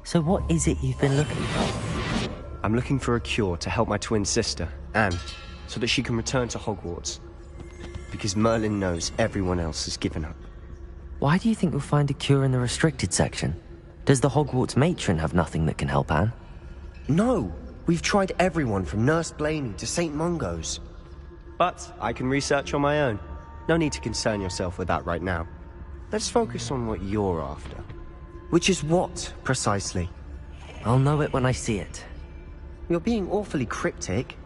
So what is it you've been looking for? I'm looking for a cure to help my twin sister, Anne, so that she can return to Hogwarts. Because Merlin knows everyone else has given up. Why do you think we'll find a cure in the restricted section? Does the Hogwarts matron have nothing that can help Anne? No! We've tried everyone from Nurse Blaney to St. Mungo's. But I can research on my own. No need to concern yourself with that right now. Let's focus on what you're after. Which is what, precisely? I'll know it when I see it. You're being awfully cryptic.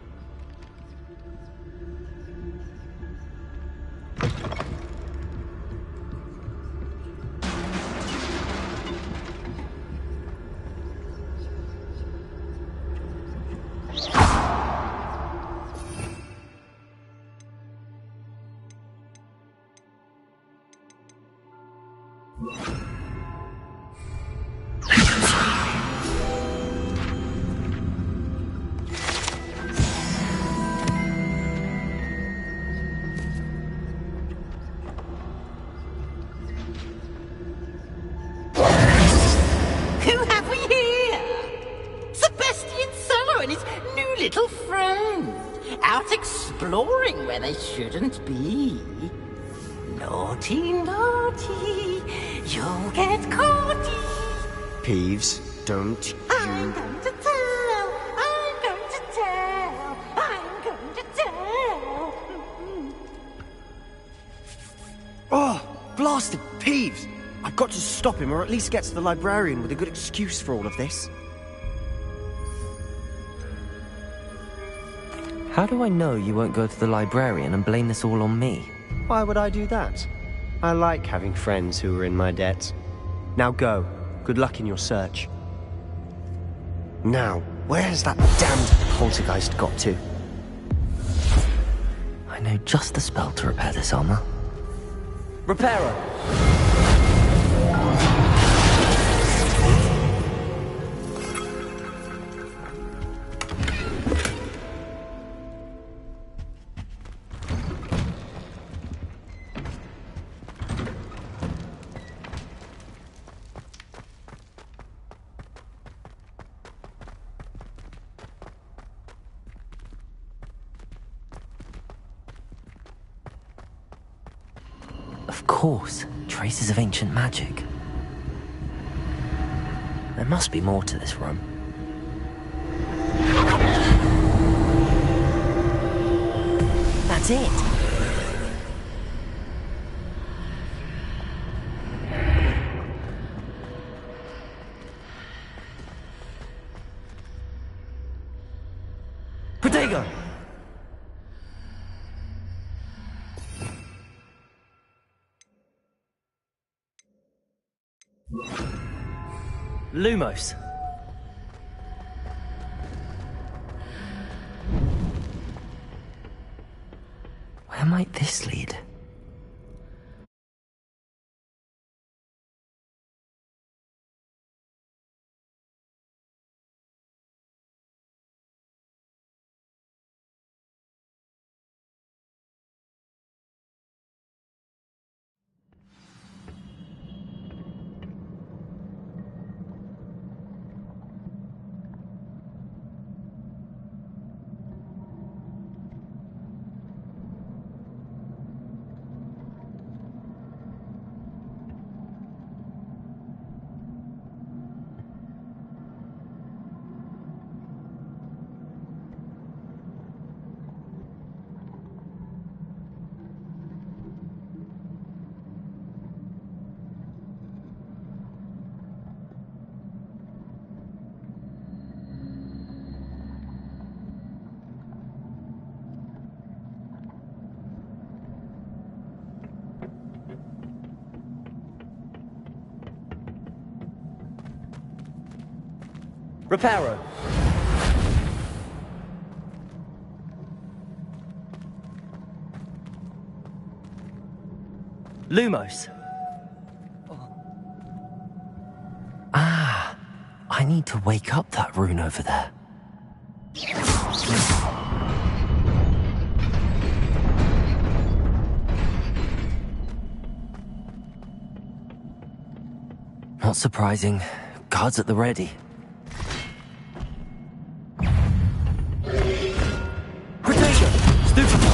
Exploring where they shouldn't be. Naughty, naughty, you'll get caughty. Peeves, don't you... I'm going to tell, I'm going to tell, I'm going to tell. Oh, blasted Peeves! I've got to stop him, or at least get to the librarian with a good excuse for all of this. How do I know you won't go to the librarian and blame this all on me? Why would I do that? I like having friends who are in my debt. Now go. Good luck in your search. Now, where has that damned poltergeist got to? I know just the spell to repair this armor. Reparo! Of course, traces of ancient magic. There must be more to this room. That's it! Protego! Lumos. Where might this lead? Reparo. Lumos. Ah, I need to wake up that rune over there. Not surprising. Guards at the ready. Protego! Stupefy!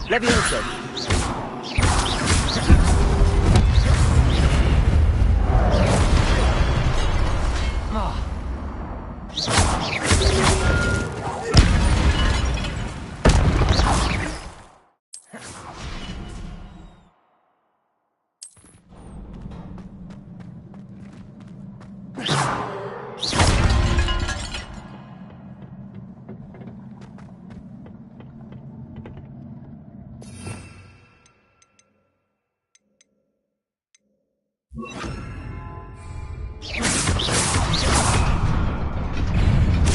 Levioso!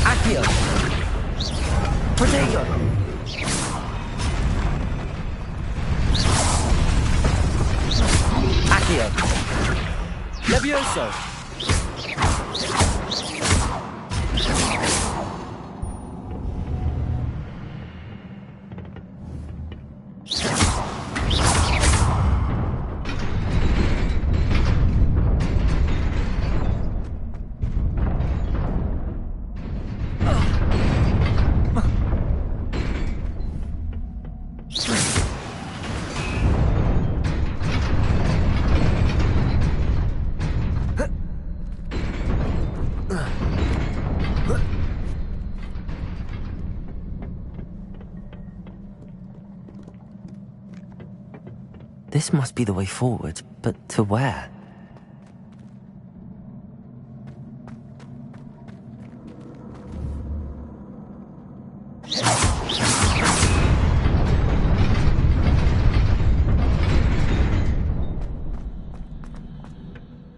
Accio! Protego! Accio! Levioso! This must be the way forward, but to where?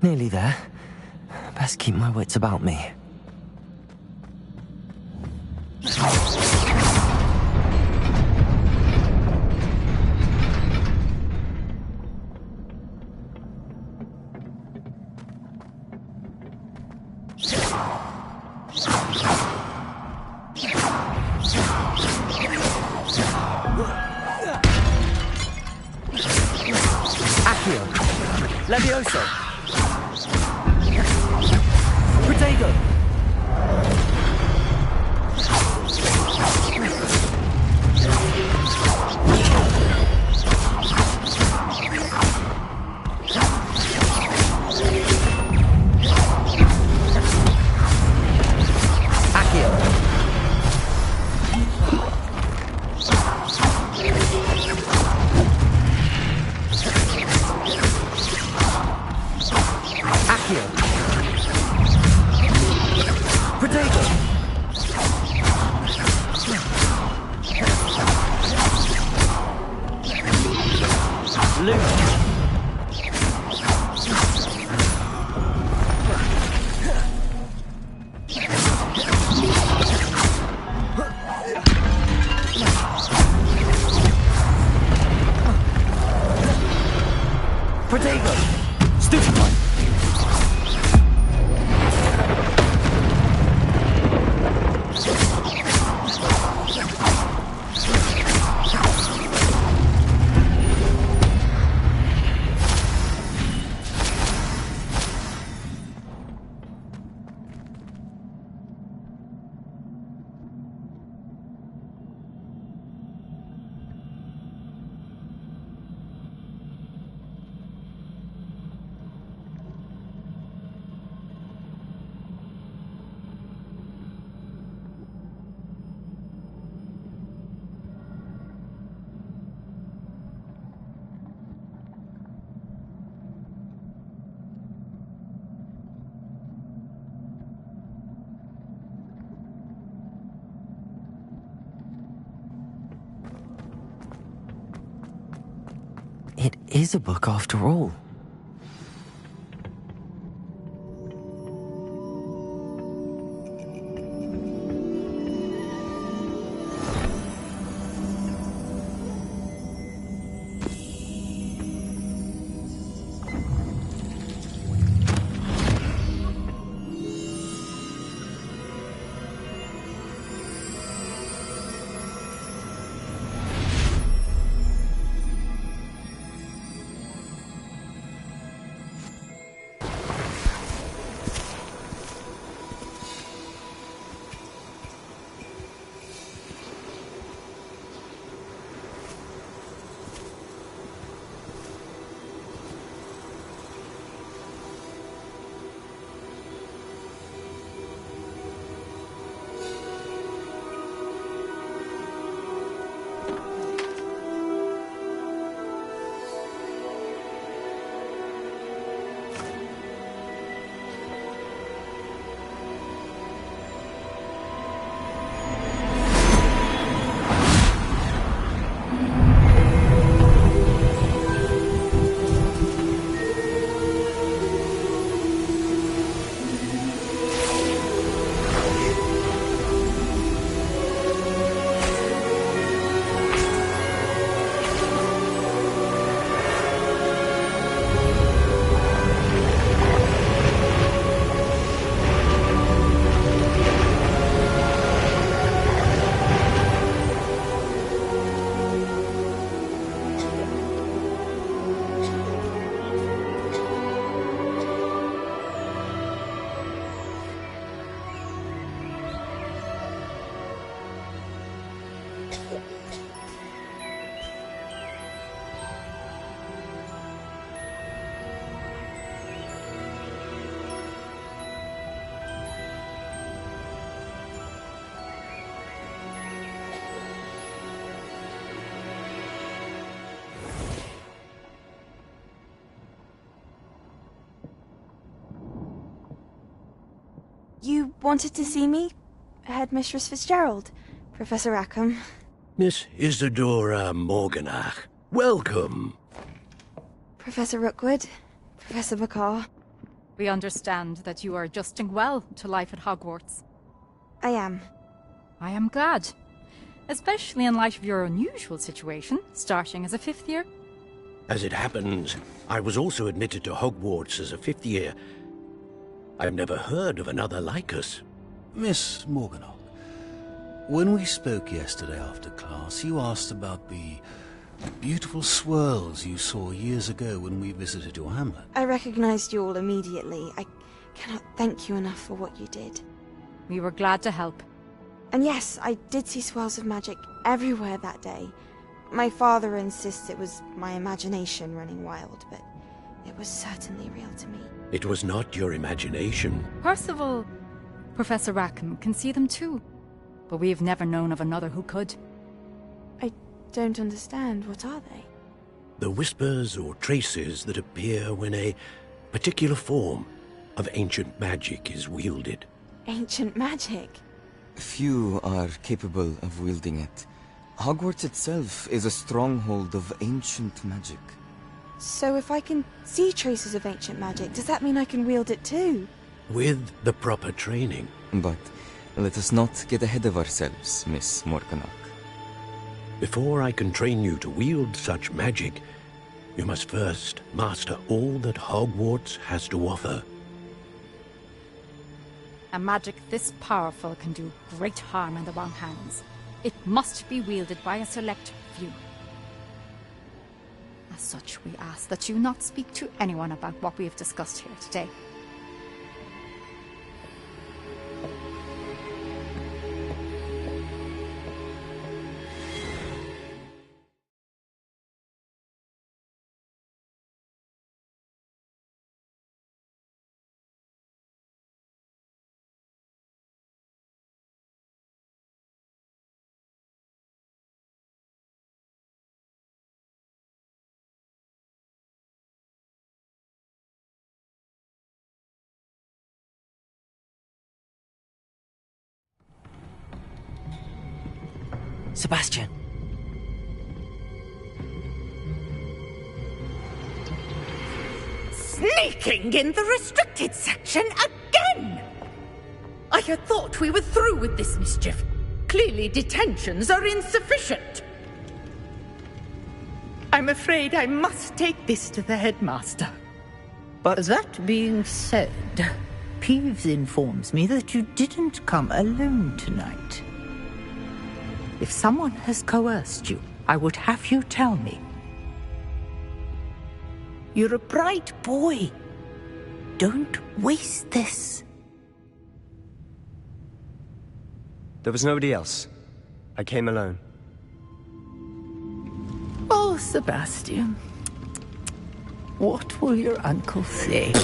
Nearly there. Best keep my wits about me. Accio! Levioso! Protego! Accio! Accio! Protego! Luke! Protego! Stupefy! It is a book after all. You wanted to see me? Headmistress Fitzgerald, Professor Rackham. Miss Isadora Morganach, welcome. Professor Rookwood, Professor Bakar. We understand that you are adjusting well to life at Hogwarts. I am. I am glad. Especially in light of your unusual situation, starting as a fifth year. As it happens, I was also admitted to Hogwarts as a fifth year. I've never heard of another like us. Miss Morganach, when we spoke yesterday after class, you asked about the beautiful swirls you saw years ago when we visited your hamlet. I recognized you all immediately. I cannot thank you enough for what you did. We were glad to help. And yes, I did see swirls of magic everywhere that day. My father insists it was my imagination running wild, but it was certainly real to me. It was not your imagination. Percival, Professor Rackham can see them too. But we have never known of another who could. I don't understand. What are they? The whispers or traces that appear when a particular form of ancient magic is wielded. Ancient magic? Few are capable of wielding it. Hogwarts itself is a stronghold of ancient magic. So if I can see traces of ancient magic, does that mean I can wield it too? With the proper training. But let us not get ahead of ourselves, Miss Morganach. Before I can train you to wield such magic, you must first master all that Hogwarts has to offer. A magic this powerful can do great harm in the wrong hands. It must be wielded by a select few. As such, we ask that you not speak to anyone about what we have discussed here today. Sebastian. Sneaking in the restricted section again! I had thought we were through with this mischief. Clearly detentions are insufficient. I'm afraid I must take this to the headmaster. But That being said, Peeves informs me that you didn't come alone tonight. If someone has coerced you, I would have you tell me. You're a bright boy. Don't waste this. there was nobody else. I came alone. Oh, Sebastian. What will your uncle say?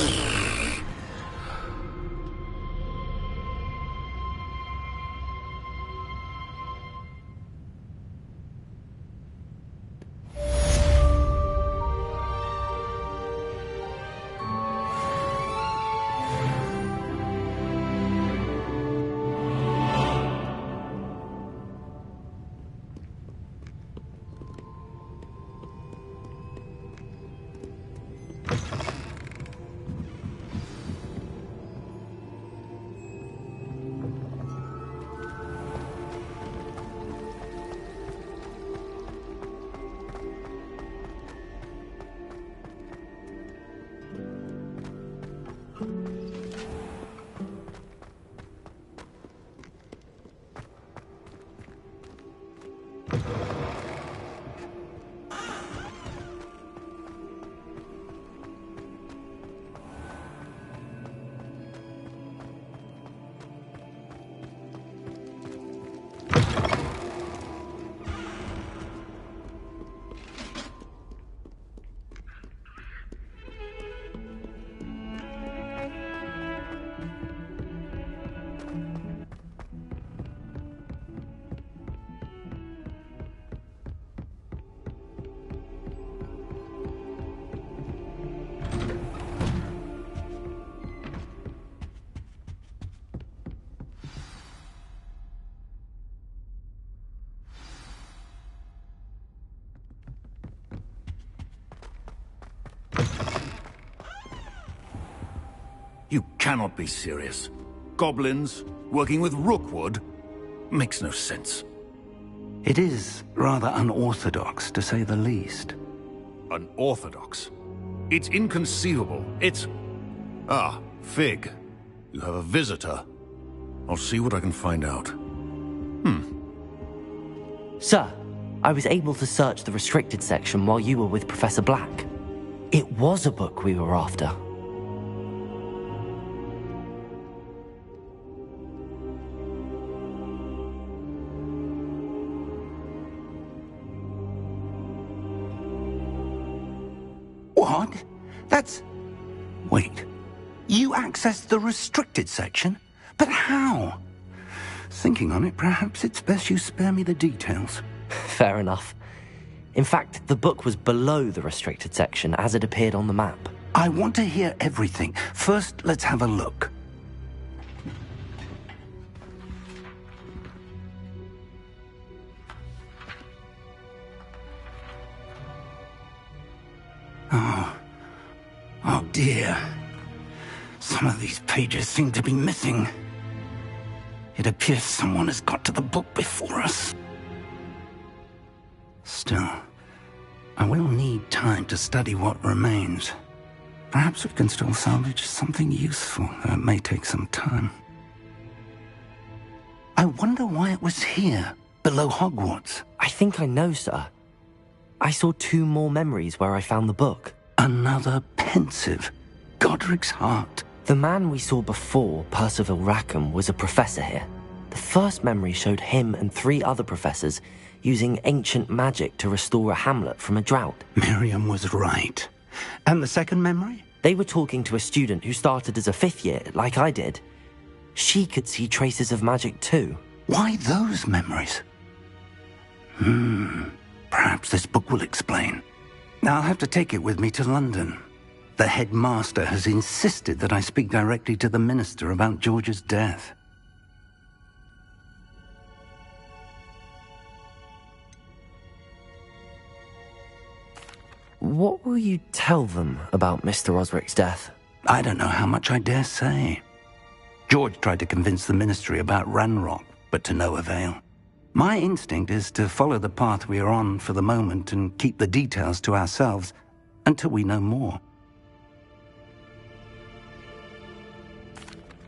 You cannot be serious. Goblins working with Rookwood makes no sense. It is rather unorthodox, to say the least. Unorthodox? It's inconceivable. It's... Ah, Fig. You have a visitor. I'll see what I can find out. Sir, I was able to search the restricted section while you were with Professor Black. It was a book we were after. What? That's... Wait. You accessed the restricted section? But how? Thinking on it, perhaps it's best you spare me the details. Fair enough. In fact, the book was below the restricted section as it appeared on the map. I want to hear everything. First, let's have a look. Oh dear. Some of these pages seem to be missing. It appears someone has got to the book before us. Still, I will need time to study what remains. Perhaps we can still salvage something useful, though it may take some time. I wonder why it was here, below Hogwarts. I think I know, sir. I saw 2 more memories where I found the book. Another pensive. Godric's heart. The man we saw before, Percival Rackham, was a professor here. The first memory showed him and 3 other professors using ancient magic to restore a hamlet from a drought. Miriam was right. And the second memory? They were talking to a student who started as a 5th year, like I did. She could see traces of magic too. Why those memories? Perhaps this book will explain. Now I'll have to take it with me to London. The headmaster has insisted that I speak directly to the minister about George's death. What will you tell them about Mr. Osric's death? I don't know how much I dare say. George tried to convince the Ministry about Ranrock, but to no avail. My instinct is to follow the path we are on for the moment and keep the details to ourselves until we know more.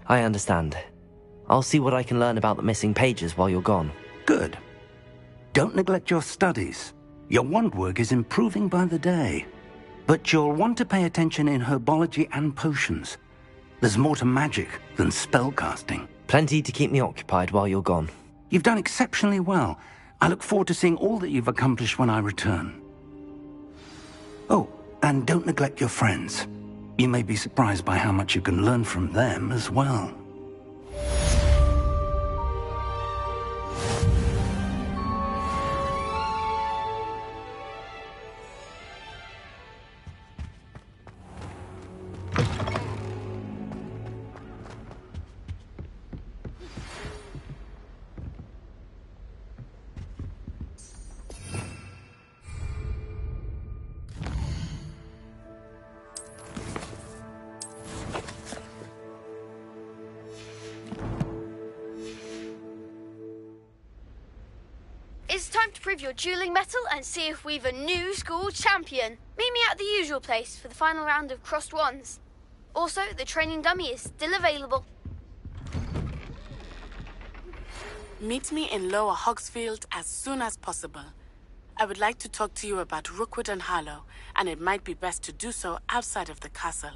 I understand. I'll see what I can learn about the missing pages while you're gone. Good. Don't neglect your studies. Your wand work is improving by the day. But you'll want to pay attention in herbology and potions. There's more to magic than spellcasting. Plenty to keep me occupied while you're gone. You've done exceptionally well. I look forward to seeing all that you've accomplished when I return. Oh, and don't neglect your friends. You may be surprised by how much you can learn from them as well. It's time to prove your dueling mettle and see if we've a new school champion. Meet me at the usual place for the final round of crossed wands. Also, the training dummy is still available. Meet me in Lower Hogsfield as soon as possible. I would like to talk to you about Rookwood and Harlow, and it might be best to do so outside of the castle.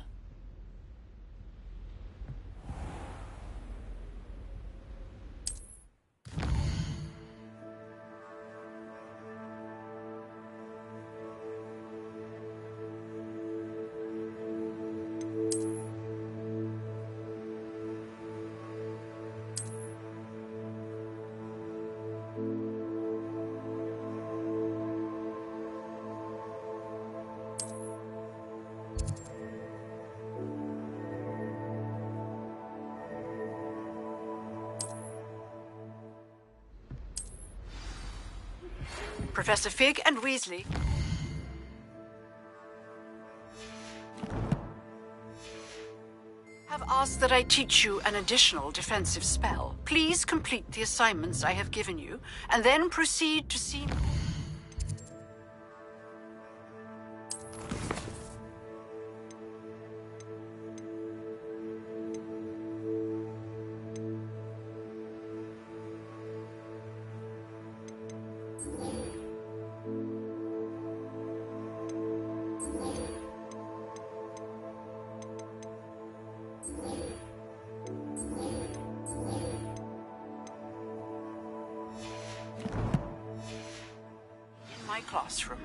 Professor Fig and Weasley. Have asked that I teach you an additional defensive spell. Please complete the assignments I have given you, and then proceed to see... classroom.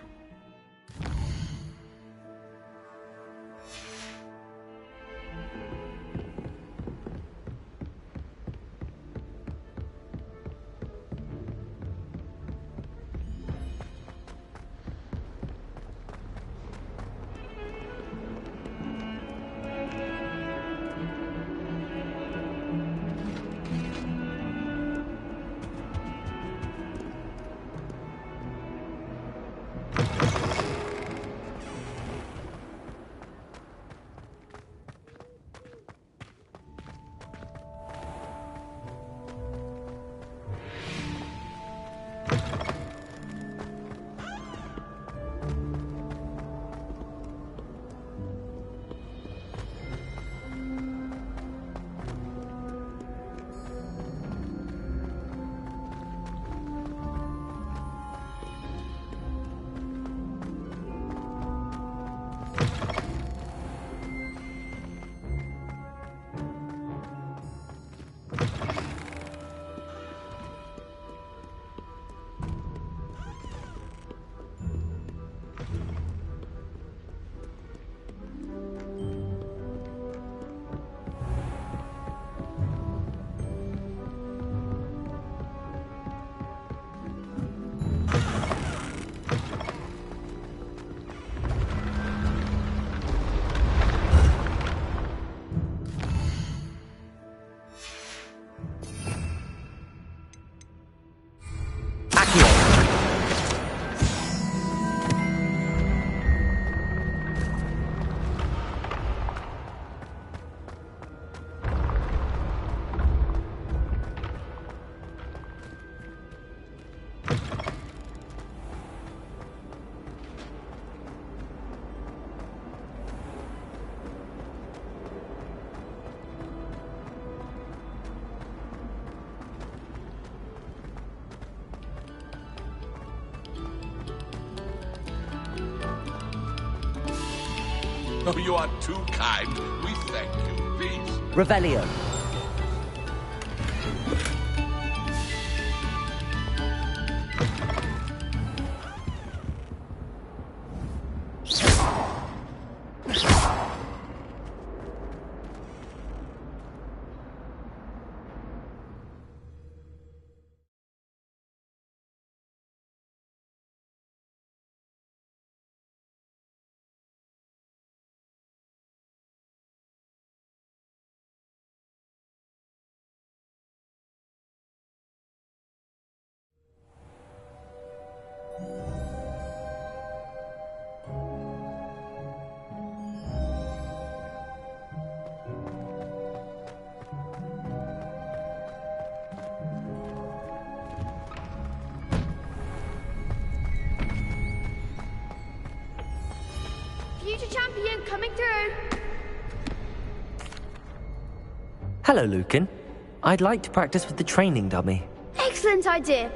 Oh, you are too kind. We thank you. Please. Revelio. Future champion coming through. Hello, Lucan. I'd like to practice with the training dummy. Excellent idea.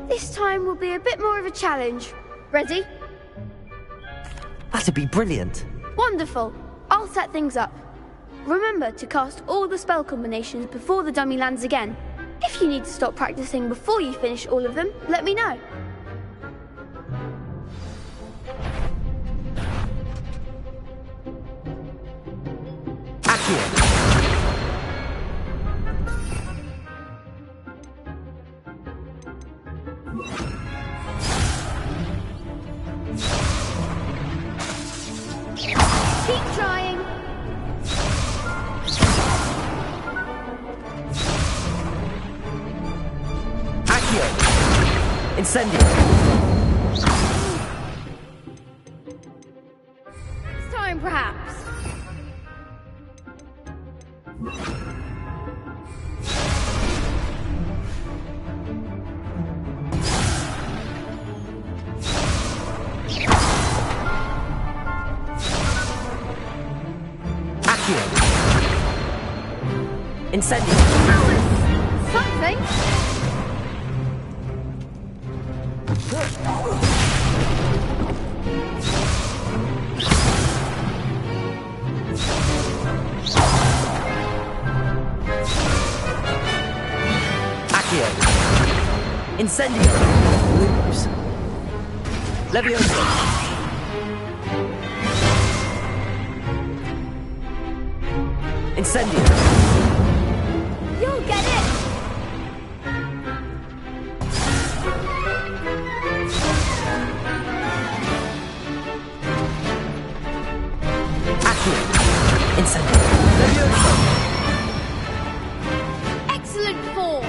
This time will be a bit more of a challenge. Ready? That'd be brilliant. Wonderful. I'll set things up. Remember to cast all the spell combinations before the dummy lands again. If you need to stop practicing before you finish all of them, let me know. Keep trying. Accio. Incendio. Next time, perhaps. Incendio. Something. Accio. Incendio. Lose. Leviosa. Incendio. You'll get it! Accio. Incendio. Leviosa. Excellent form!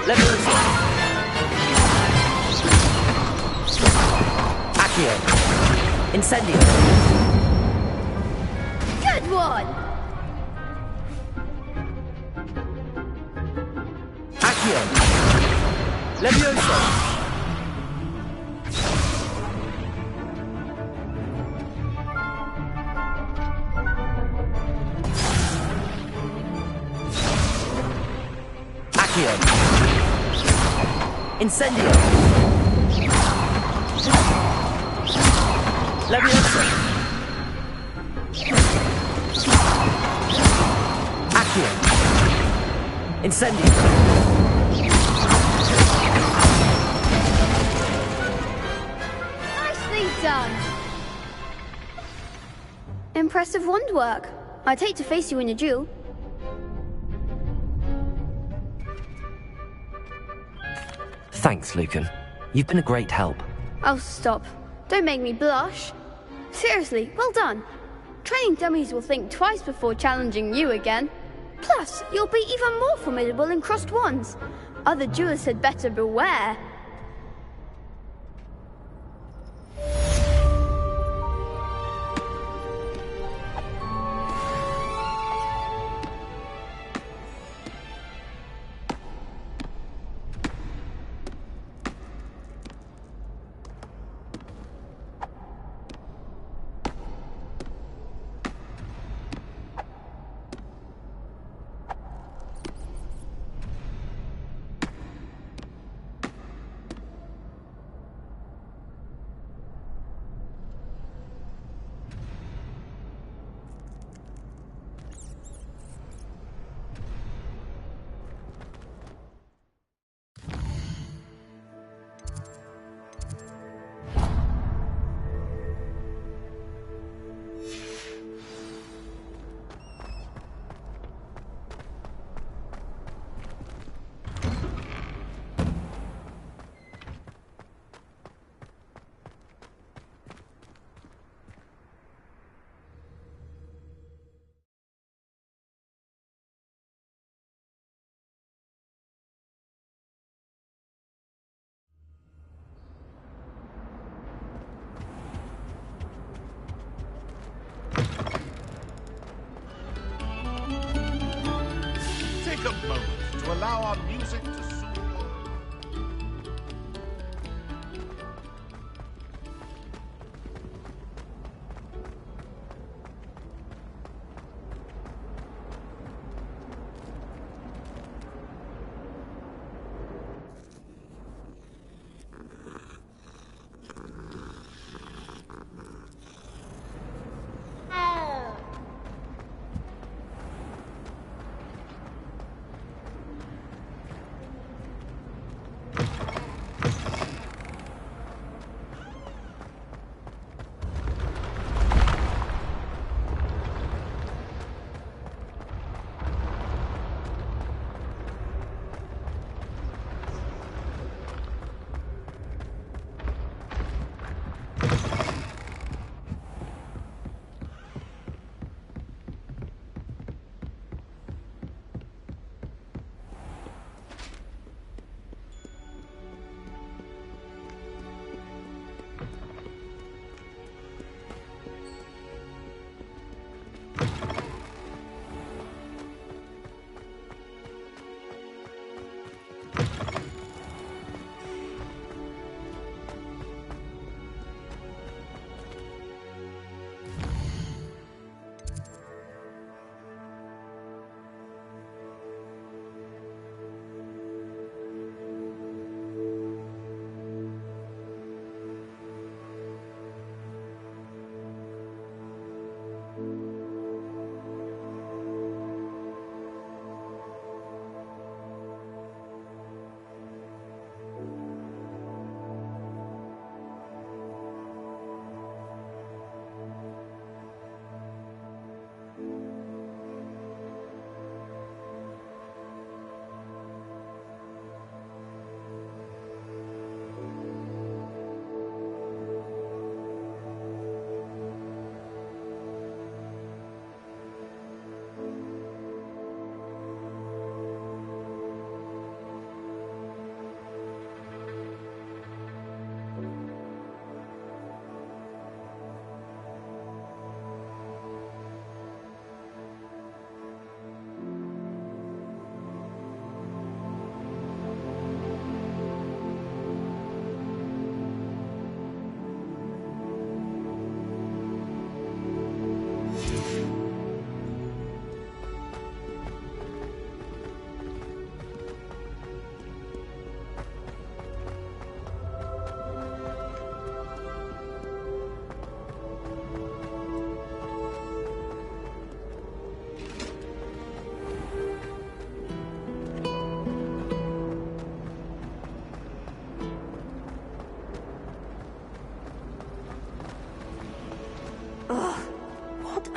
Leviosa. Accio. Incendio. Good one! Accio. Leviosa. Accio. Incendio. Leviosa. Accio. Incendio. Nicely done! Impressive wand work. I'd hate to face you in a duel. Thanks, Lucan. You've been a great help. Oh, stop. Don't make me blush. Seriously, well done. Training dummies will think twice before challenging you again. Plus, you'll be even more formidable in crossed wands. Other duelists had better beware. to allow our music to soothe.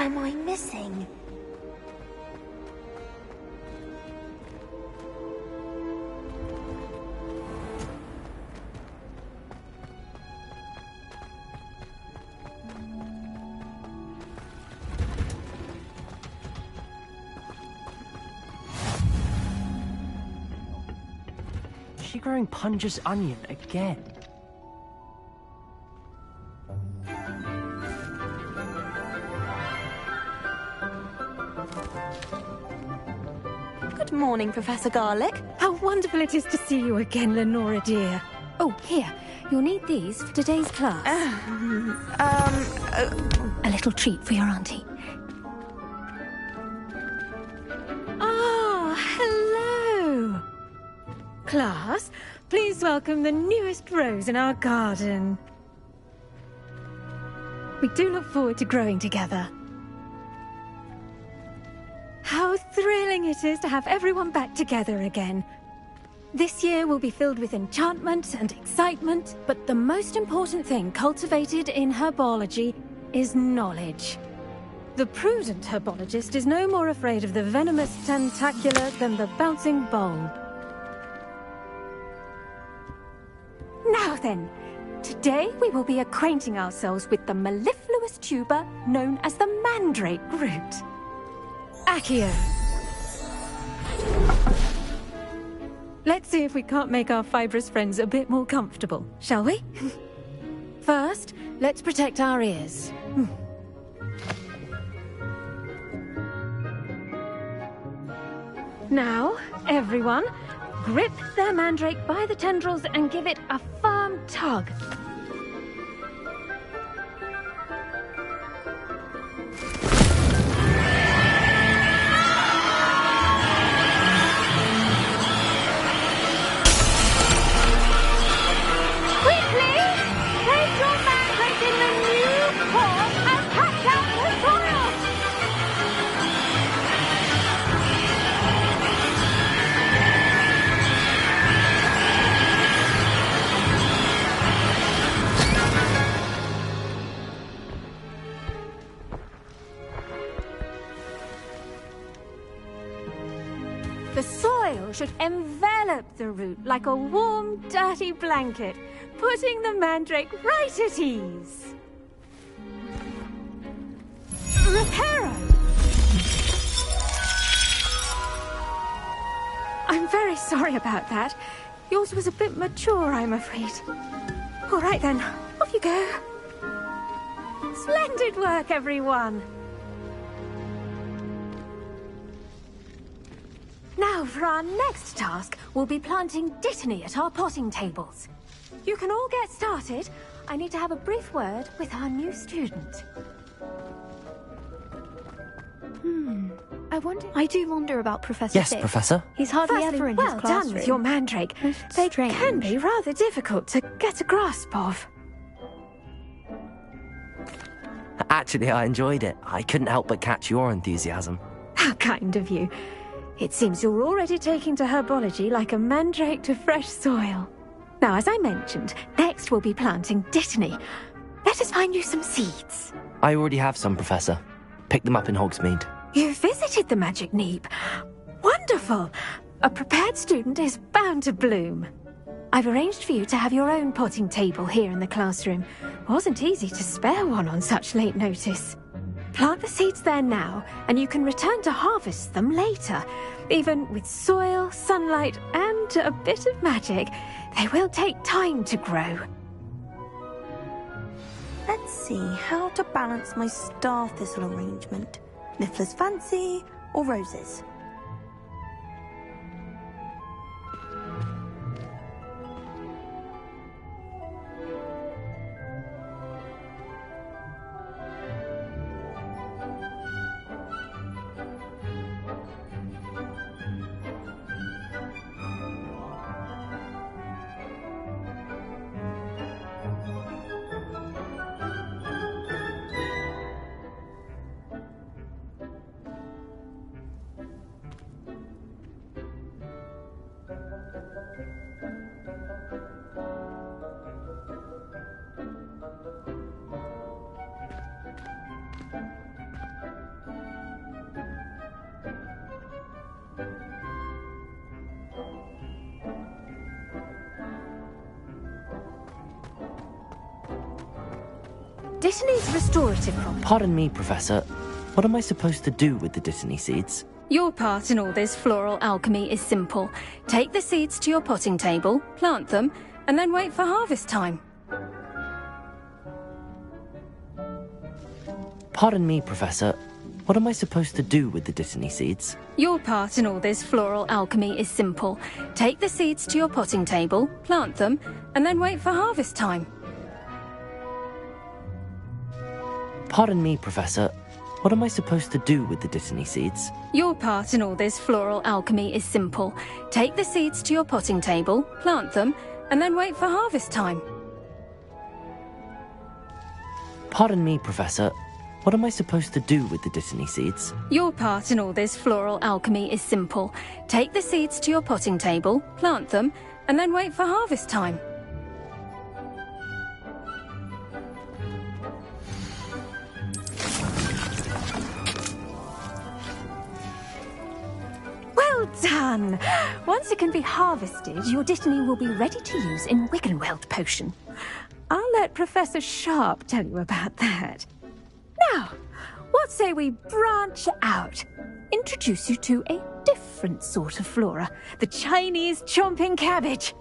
am I missing? Is she growing Punja's onion again? Good morning, Professor Garlic. How wonderful it is to see you again, Lenora dear. Oh, here. You'll need these for today's class. A little treat for your auntie. Ah, hello. Class, please welcome the newest rose in our garden. We do look forward to growing together. How thrilling it is to have everyone back together again. This year will be filled with enchantment and excitement, but the most important thing cultivated in herbology is knowledge. The prudent herbologist is no more afraid of the venomous tentacula than the bouncing bulb. Now then, today we will be acquainting ourselves with the mellifluous tuber known as the mandrake root. Accio. Let's see if we can't make our fibrous friends a bit more comfortable, shall we? First, let's protect our ears. Now, everyone, grip their mandrake by the tendrils and give it a firm tug. The soil should envelop the root like a warm, dirty blanket, putting the mandrake right at ease. Reparo! I'm very sorry about that. Yours was a bit mature, I'm afraid. All right then, off you go. Splendid work, everyone! Now, for our next task, we'll be planting Dittany at our potting tables. You can all get started. I need to have a brief word with our new student. I do wonder about Professor Yes, Fig. Professor? He's hardly Firstly, ever in well his classroom. done with your mandrake. They can be rather difficult to get a grasp of. Actually, I enjoyed it. I couldn't help but catch your enthusiasm. How kind of you. It seems you're already taking to herbology like a mandrake to fresh soil. Now, as I mentioned, next we'll be planting Dittany. Let us find you some seeds. I already have some, Professor. Picked them up in Hogsmeade. You visited the Magic Neep. Wonderful! A prepared student is bound to bloom. I've arranged for you to have your own potting table here in the classroom. Wasn't easy to spare one on such late notice. Plant the seeds there now, and you can return to harvest them later. Even with soil, sunlight, and a bit of magic, they will take time to grow. Let's see how to balance my star thistle arrangement. Niffler's fancy or roses? Dittany's restorative property. Pardon me, Professor. What am I supposed to do with the Dittany seeds? Your part in all this floral alchemy is simple. Take the seeds to your potting table, plant them, and then wait for harvest time. Pardon me, Professor. What am I supposed to do with the Dittany seeds? Your part in all this floral alchemy is simple. Take the seeds to your potting table, plant them, and then wait for harvest time. Pardon me, Professor. What am I supposed to do with the Dittany seeds? Your part in all this floral alchemy is simple. Take the seeds to your potting table, plant them, and then wait for harvest time. Pardon me, Professor. What am I supposed to do with the Dittany seeds? Your part in all this floral alchemy is simple. Take the seeds to your potting table, plant them, and then wait for harvest time. Well done! Once it can be harvested, your Dittany will be ready to use in Wiggenweld potion. I'll let Professor Sharp tell you about that. Now, what say we branch out? Introduce you to a different sort of flora, the Chinese chomping cabbage.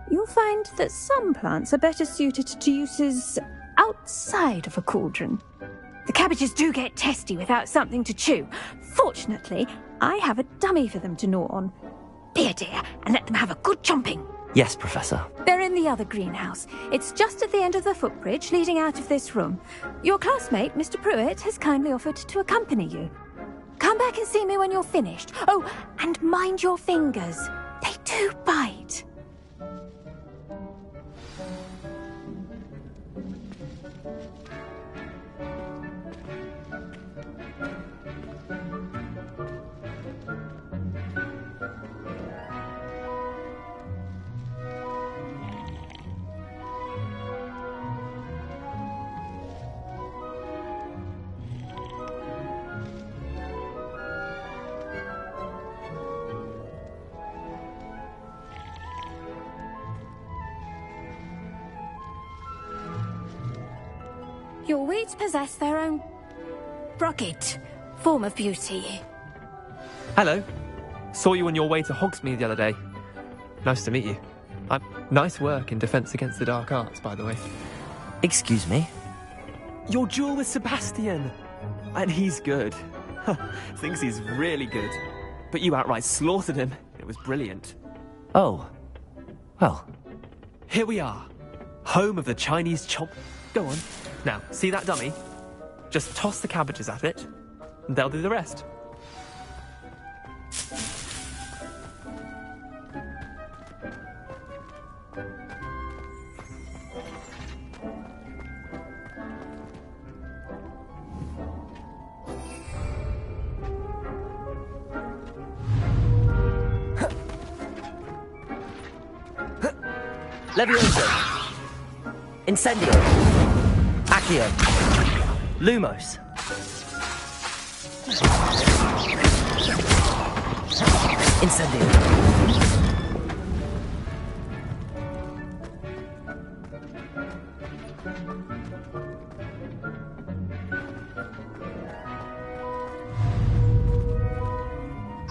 You'll find that some plants are better suited to uses outside of a cauldron. The cabbages do get testy without something to chew. Fortunately, I have a dummy for them to gnaw on. Be a dear and let them have a good chomping. Yes, Professor. They're in the other greenhouse. It's just at the end of the footbridge leading out of this room. Your classmate, Mr. Pruitt, has kindly offered to accompany you. Come back and see me when you're finished. Oh, and mind your fingers. They do bite. Your weeds possess their own rugged form of beauty. Hello. Saw you on your way to Hogsmeade the other day. Nice to meet you. Nice work in Defense Against the Dark Arts, by the way. Excuse me? Your duel with Sebastian! And he's good. Thinks he's really good. But you outright slaughtered him. It was brilliant. Oh. Well. Here we are. Home of the Chinese chomp... Go on. Now, see that dummy? Just toss the cabbages at it, and they'll do the rest. Levioso. Incendio. Accio. Lumos. Incendio.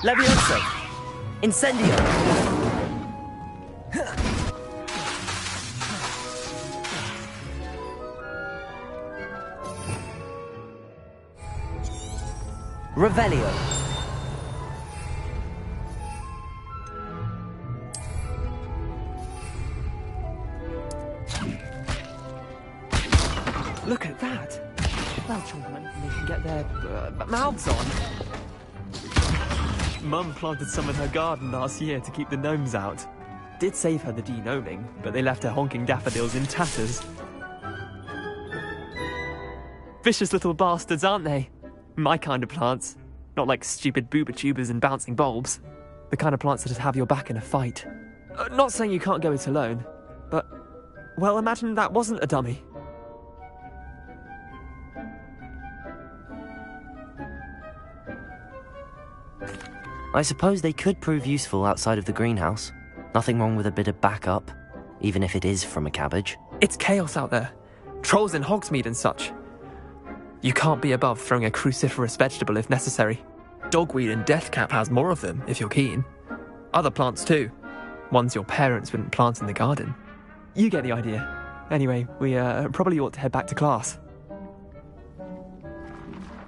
Levioso. Incendio. Revelio. Look at that. Well, children, they can get their mouths on. Mum planted some in her garden last year to keep the gnomes out. Did save her the de-gnoming, but they left her honking daffodils in tatters. Vicious little bastards, aren't they? My kind of plants. Not like stupid booba tubers and bouncing bulbs. The kind of plants that just have your back in a fight. Not saying you can't go it alone, but... well, imagine that wasn't a dummy. I suppose they could prove useful outside of the greenhouse. Nothing wrong with a bit of backup, even if it is from a cabbage. It's chaos out there. Trolls in Hogsmeade and such. You can't be above throwing a cruciferous vegetable if necessary. Dogweed and deathcap has more of them, if you're keen. Other plants too. Ones your parents wouldn't plant in the garden. You get the idea. Anyway, we probably ought to head back to class.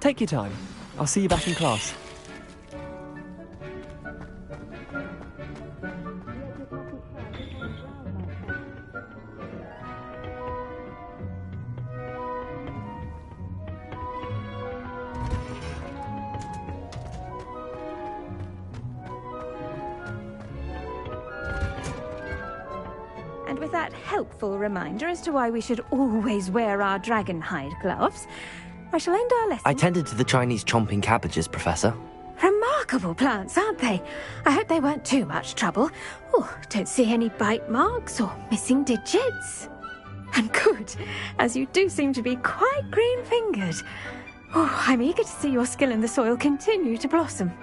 Take your time. I'll see you back in class. And with that helpful reminder as to why we should always wear our dragon hide gloves, I shall end our lesson. I tended to the Chinese chomping cabbages, Professor. Remarkable plants, aren't they? I hope they weren't too much trouble. Oh, don't see any bite marks or missing digits. And good, as you do seem to be quite green-fingered. Oh, I'm eager to see your skill in the soil continue to blossom.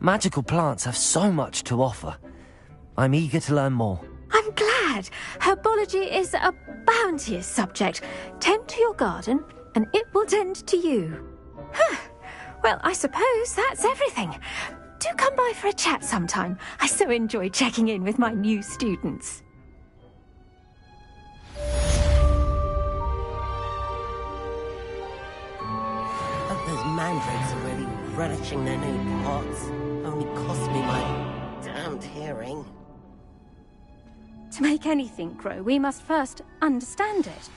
Magical plants have so much to offer. I'm eager to learn more. I'm glad. Herbology is a bounteous subject. Tend to your garden, and it will tend to you. Well, I suppose that's everything. Do come by for a chat sometime. I so enjoy checking in with my new students. mandrakes are really relishing their new pots. Only cost me my damned hearing. To make anything grow, we must first understand it.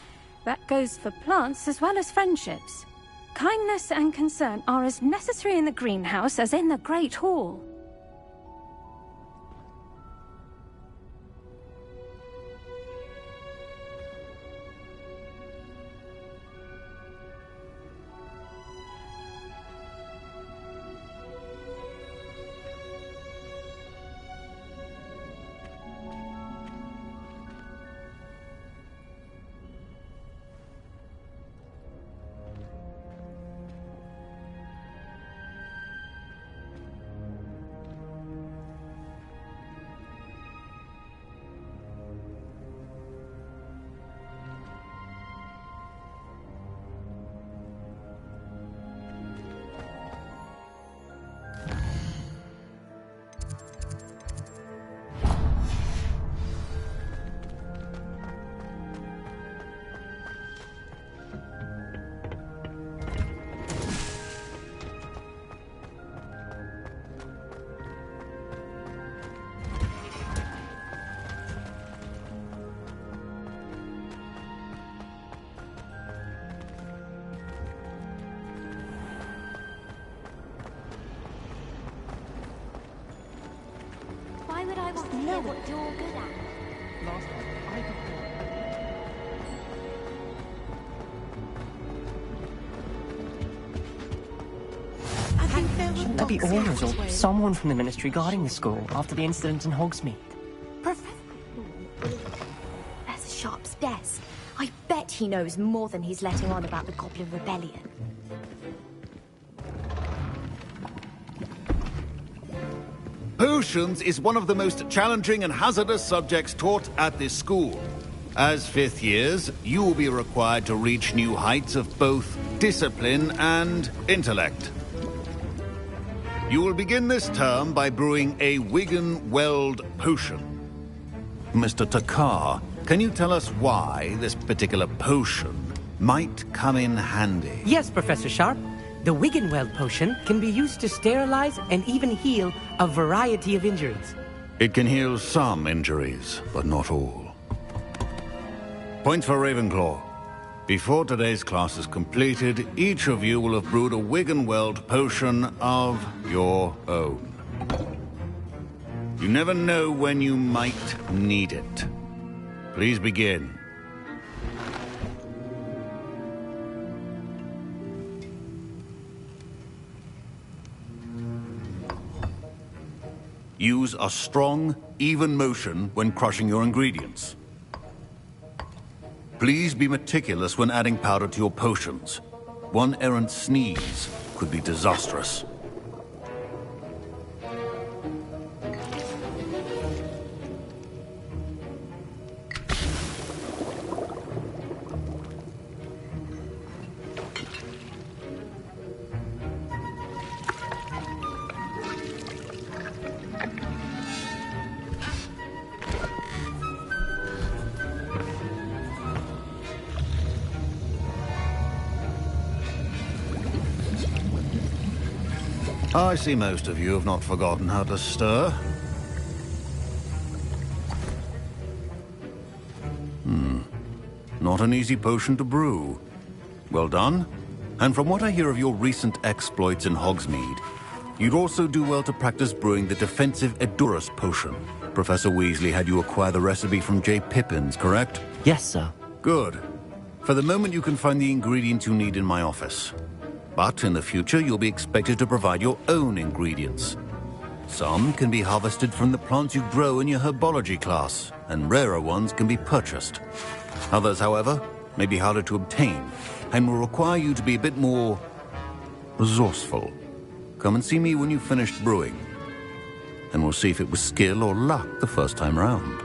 That goes for plants as well as friendships. Kindness and concern are as necessary in the greenhouse as in the Great Hall. Why would I want to know what you're good at? Last time, I got Shouldn't there be orders or someone from the ministry guarding the school after the incident in Hogsmeade? Professor Sharp's desk. I bet he knows more than he's letting on about the Goblin Rebellion. Potions is one of the most challenging and hazardous subjects taught at this school. As fifth years, you will be required to reach new heights of both discipline and intellect. You will begin this term by brewing a Wigan-Weld potion. Mr. Takar, can you tell us why this particular potion might come in handy? Yes, Professor Sharp. The Wigan-Weld potion can be used to sterilize and even heal a variety of injuries. It can heal some injuries, but not all. Points for Ravenclaw. Before today's class is completed, each of you will have brewed a Wigan-Weld potion of your own. You never know when you might need it. Please begin. Use a strong, even motion when crushing your ingredients. Please be meticulous when adding powder to your potions. One errant sneeze could be disastrous. I see most of you have not forgotten how to stir. Not an easy potion to brew. Well done. And from what I hear of your recent exploits in Hogsmeade, you'd also do well to practice brewing the defensive Edurus potion. Professor Weasley had you acquire the recipe from J. Pippins, correct? Yes, sir. Good. For the moment, you can find the ingredients you need in my office. But in the future, you'll be expected to provide your own ingredients. Some can be harvested from the plants you grow in your herbology class, and rarer ones can be purchased. Others, however, may be harder to obtain, and will require you to be a bit more resourceful. Come and see me when you've finished brewing, and we'll see if it was skill or luck the first time round.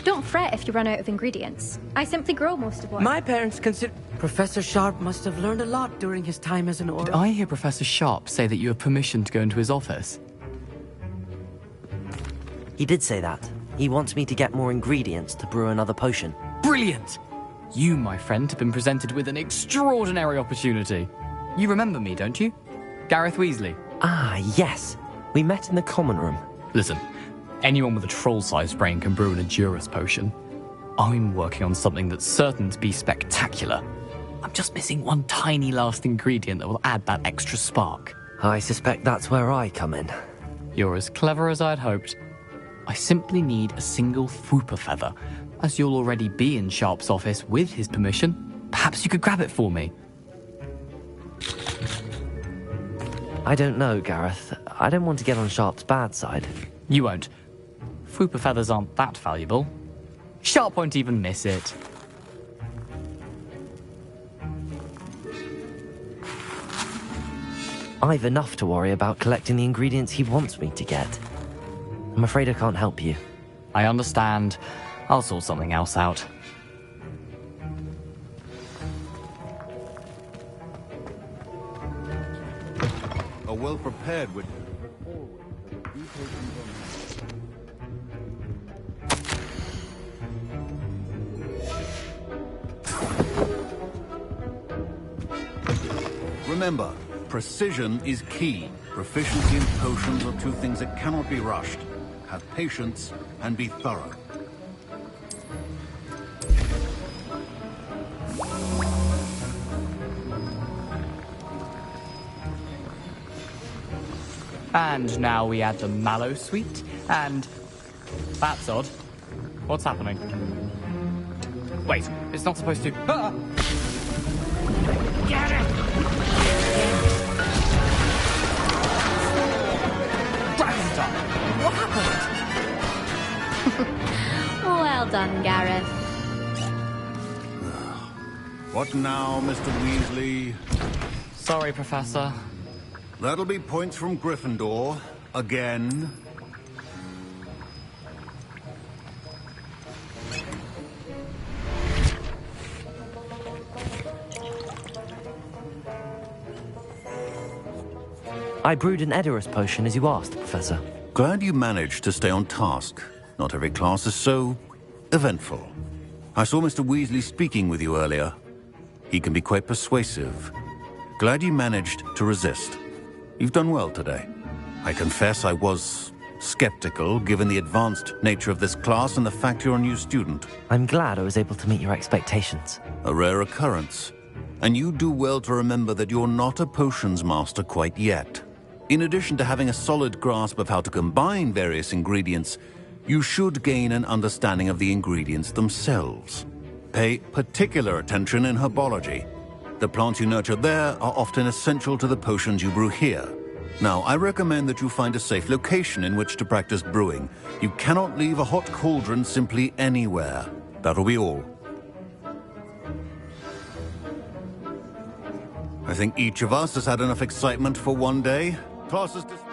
Don't fret if you run out of ingredients. I simply grow most of what... My parents consider... Professor Sharp must have learned a lot during his time as an Auror. Did I hear Professor Sharp say that you have permission to go into his office? He did say that. He wants me to get more ingredients to brew another potion. Brilliant! You, my friend, have been presented with an extraordinary opportunity. You remember me, don't you? Gareth Weasley. Ah, yes. We met in the common room. Listen, anyone with a troll-sized brain can brew an Edurus potion. I'm working on something that's certain to be spectacular. I'm just missing one tiny last ingredient that will add that extra spark. I suspect that's where I come in. You're as clever as I'd hoped. I simply need a single Fwooper feather. As you'll already be in Sharp's office with his permission, perhaps you could grab it for me. I don't know, Gareth. I don't want to get on Sharp's bad side. You won't. Fwooper feathers aren't that valuable. Sharp won't even miss it. I've enough to worry about collecting the ingredients he wants me to get. I'm afraid I can't help you. I understand. I'll sort something else out. A well-prepared with... Remember, precision is key. Proficiency and potions are two things that cannot be rushed. Have patience and be thorough. And now we add the mallow sweet, and... That's odd. What's happening? Wait, it's not supposed to... Ah! Get it! Dragon time! What happened? Well done, Gareth. What now, Mr. Weasley? Sorry, Professor. That'll be points from Gryffindor. Again. I brewed an Edurus potion as you asked, Professor. Glad you managed to stay on task. Not every class is so eventful. I saw Mr. Weasley speaking with you earlier. He can be quite persuasive. Glad you managed to resist. You've done well today. I confess I was skeptical, given the advanced nature of this class and the fact you're a new student. I'm glad I was able to meet your expectations. A rare occurrence. And you do well to remember that you're not a potions master quite yet. In addition to having a solid grasp of how to combine various ingredients, you should gain an understanding of the ingredients themselves. Pay particular attention in herbology. The plants you nurture there are often essential to the potions you brew here. Now, I recommend that you find a safe location in which to practice brewing. You cannot leave a hot cauldron simply anywhere. That'll be all. I think each of us has had enough excitement for one day. Class is dismissed.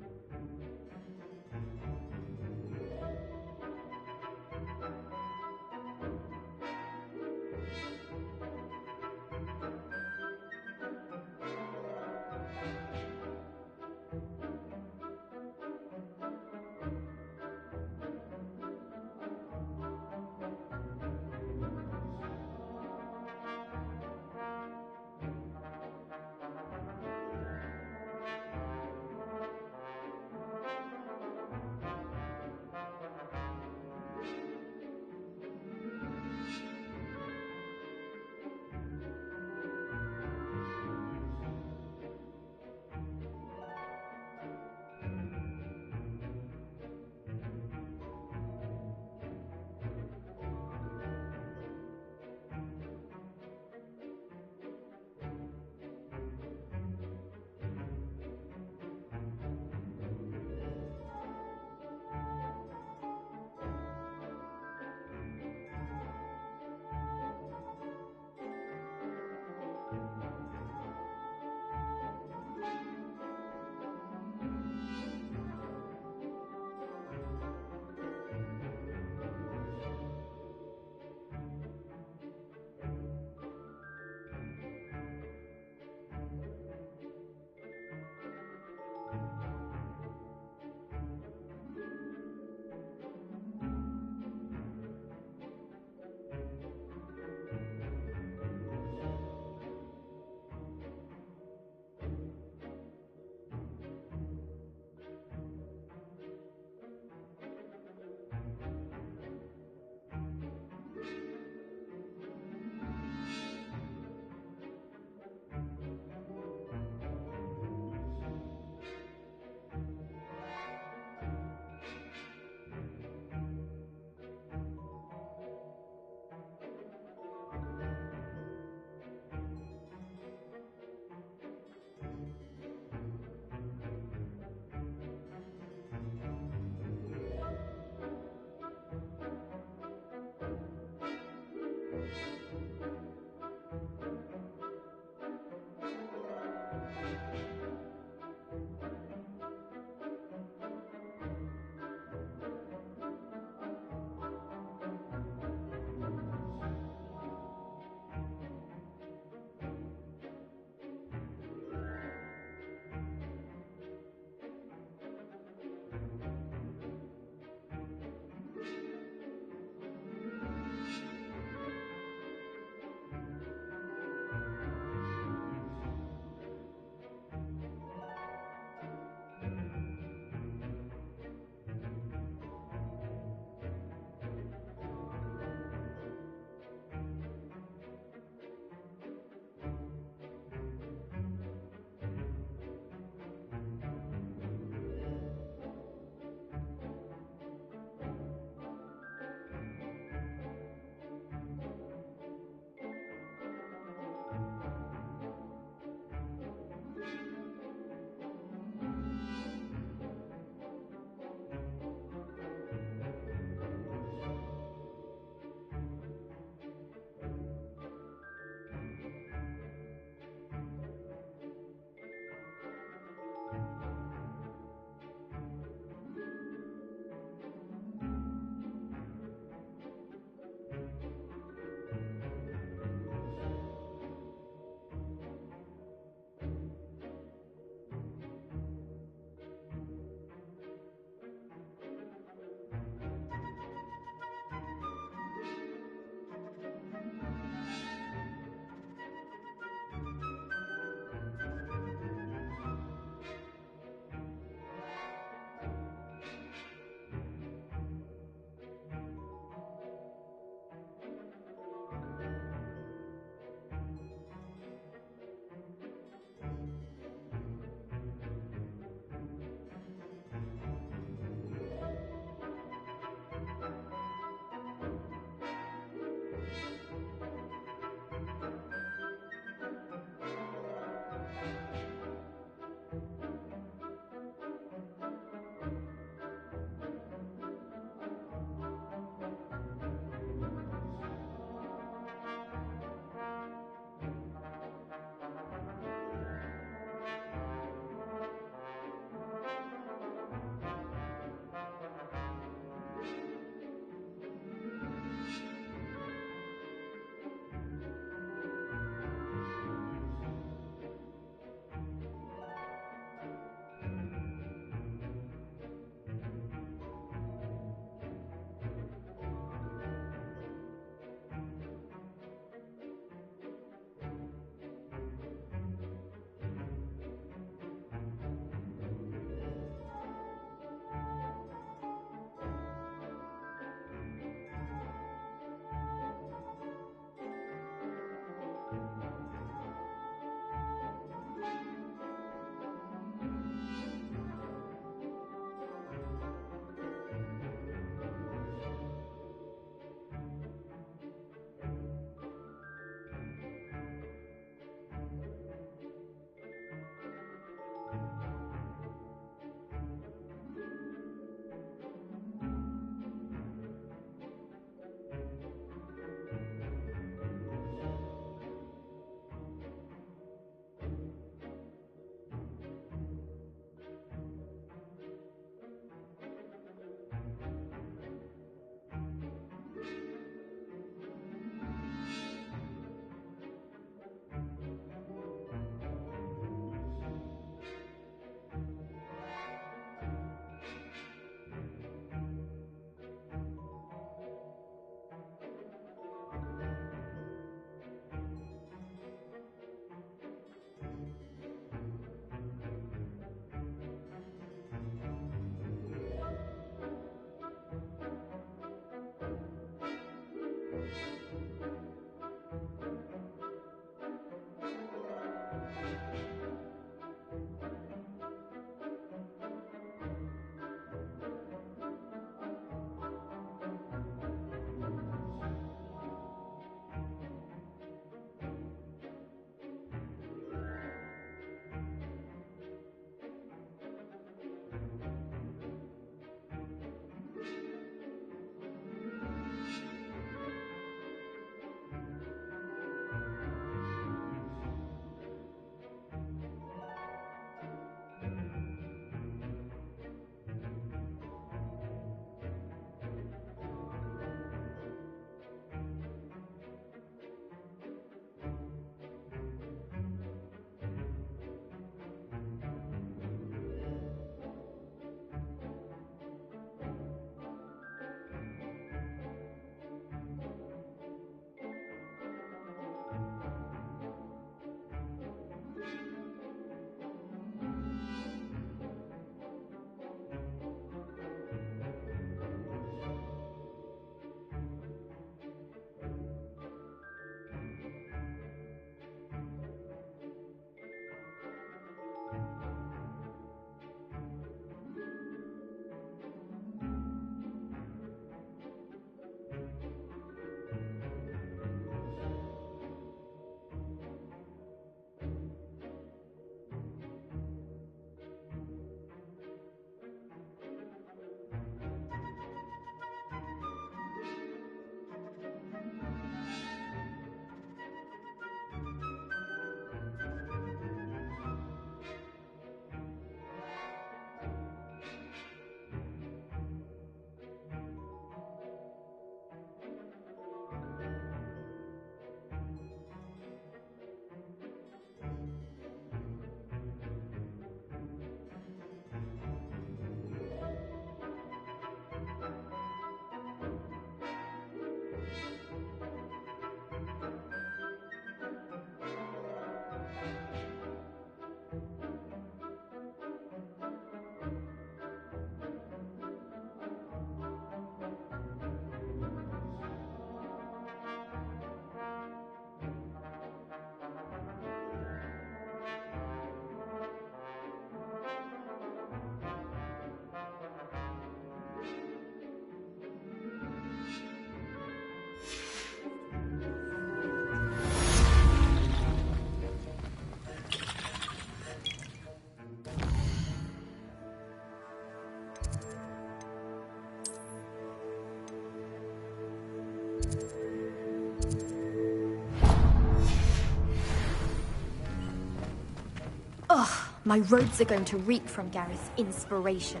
My robes are going to reek from Gareth's inspiration.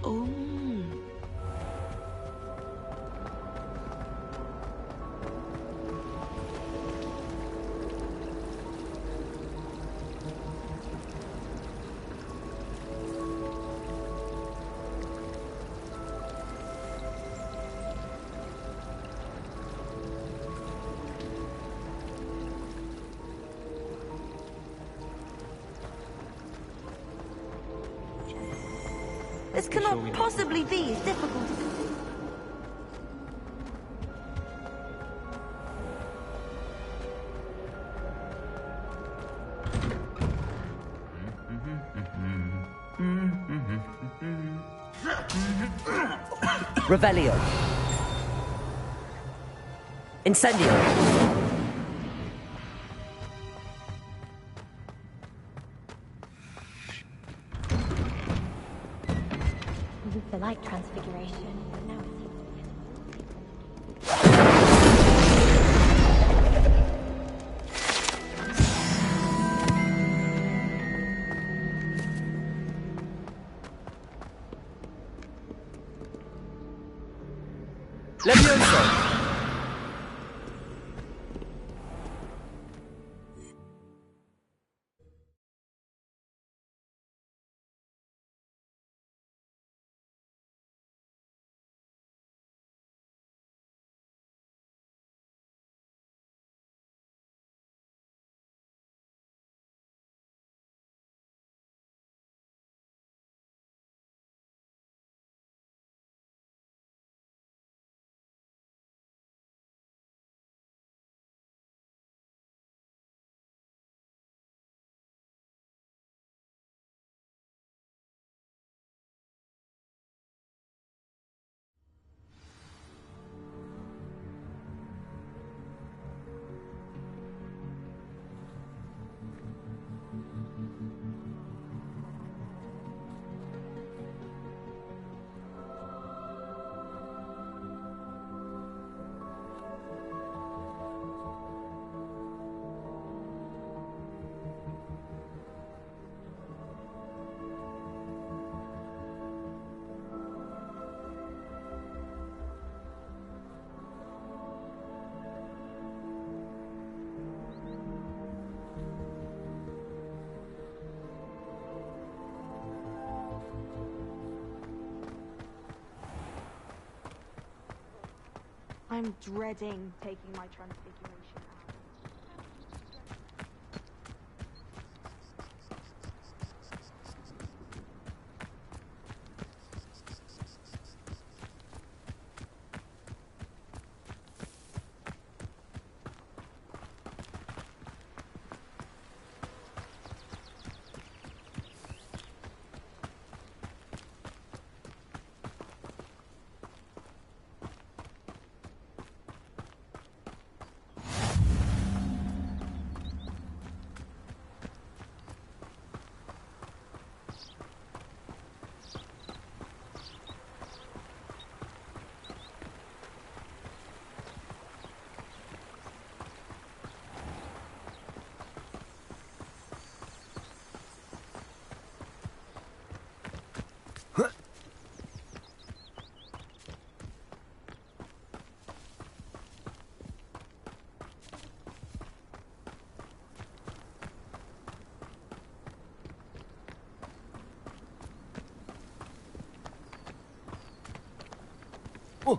Oh. This cannot possibly be as difficult as it seems. Revelio. Incendio. The light transfiguration. Now it seems. Levioso! I'm dreading taking my transfiguration out. Oh.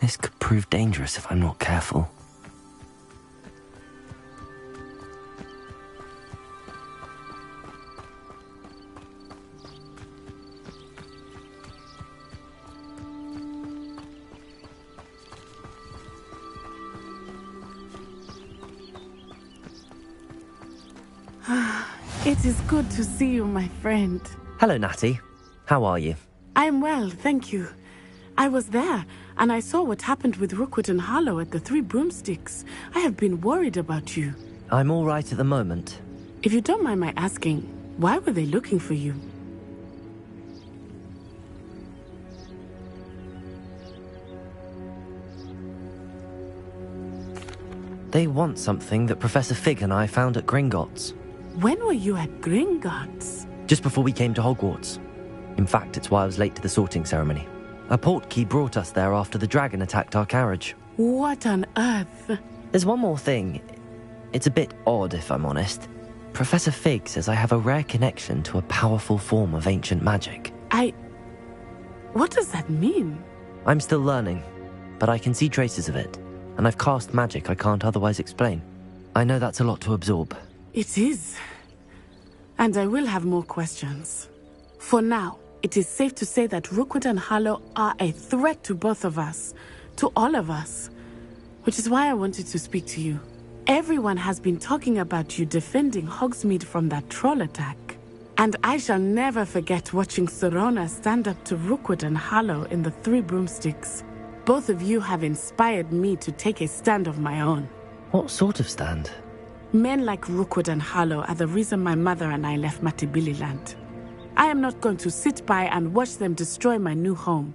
This could prove dangerous if I'm not careful. It is good to see you, my friend. Hello, Natty. How are you? I'm well, thank you. I was there, and I saw what happened with Rookwood and Harlow at the Three Broomsticks. I have been worried about you. I'm all right at the moment. If you don't mind my asking, why were they looking for you? They want something that Professor Fig and I found at Gringotts. When were you at Gringotts? Just before we came to Hogwarts. In fact, it's why I was late to the sorting ceremony. A portkey brought us there after the dragon attacked our carriage. What on earth? There's one more thing. It's a bit odd, if I'm honest. Professor Fig says I have a rare connection to a powerful form of ancient magic. What does that mean? I'm still learning, but I can see traces of it, and I've cast magic I can't otherwise explain. I know that's a lot to absorb. It is. And I will have more questions. For now, it is safe to say that Rookwood and Harlow are a threat to both of us, to all of us, which is why I wanted to speak to you. Everyone has been talking about you defending Hogsmeade from that troll attack. And I shall never forget watching Serona stand up to Rookwood and Harlow in the Three Broomsticks. Both of you have inspired me to take a stand of my own. What sort of stand? Men like Rookwood and Harlow are the reason my mother and I left Matabeleland. I am not going to sit by and watch them destroy my new home.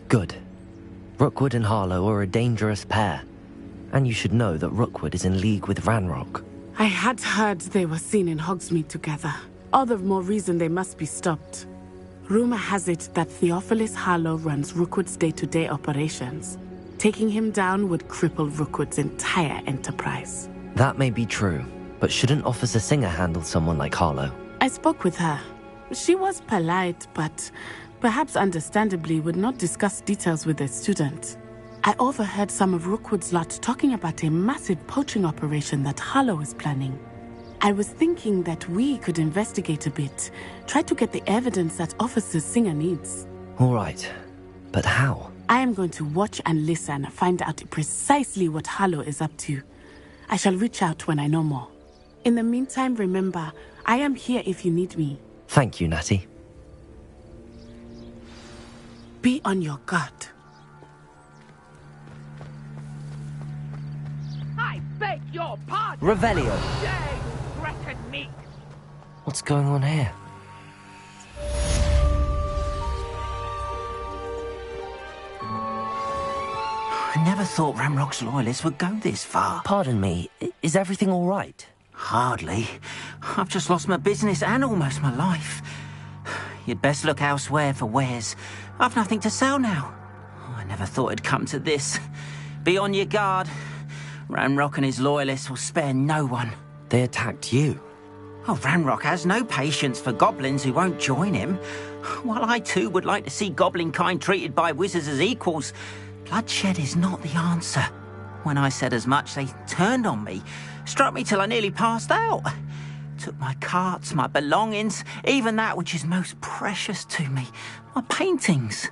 Good. Rookwood and Harlow are a dangerous pair. And you should know that Rookwood is in league with Ranrock. I had heard they were seen in Hogsmeade together. All the more reason they must be stopped. Rumor has it that Theophilus Harlow runs Rookwood's day-to-day operations. Taking him down would cripple Rookwood's entire enterprise. That may be true, but shouldn't Officer Singer handle someone like Harlow? I spoke with her. She was polite, but perhaps understandably would not discuss details with a student. I overheard some of Rookwood's lot talking about a massive poaching operation that Harlow is planning. I was thinking that we could investigate a bit, try to get the evidence that Officer Singer needs. All right, but how? I am going to watch and listen, find out precisely what Harlow is up to. I shall reach out when I know more. In the meantime, remember, I am here if you need me. Thank you, Natty. Be on your guard. I beg your pardon. Revelio. Me. What's going on here? I never thought Ranrock's loyalists would go this far. Pardon me, is everything all right? Hardly. I've just lost my business and almost my life. You'd best look elsewhere for wares. I've nothing to sell now. I never thought it'd come to this. Be on your guard. Ranrock and his loyalists will spare no one. They attacked you? Oh, Ranrock has no patience for goblins who won't join him. While I too would like to see goblin kind treated by wizards as equals, bloodshed is not the answer. When I said as much, they turned on me, struck me till I nearly passed out. Took my carts, my belongings, even that which is most precious to me, my paintings.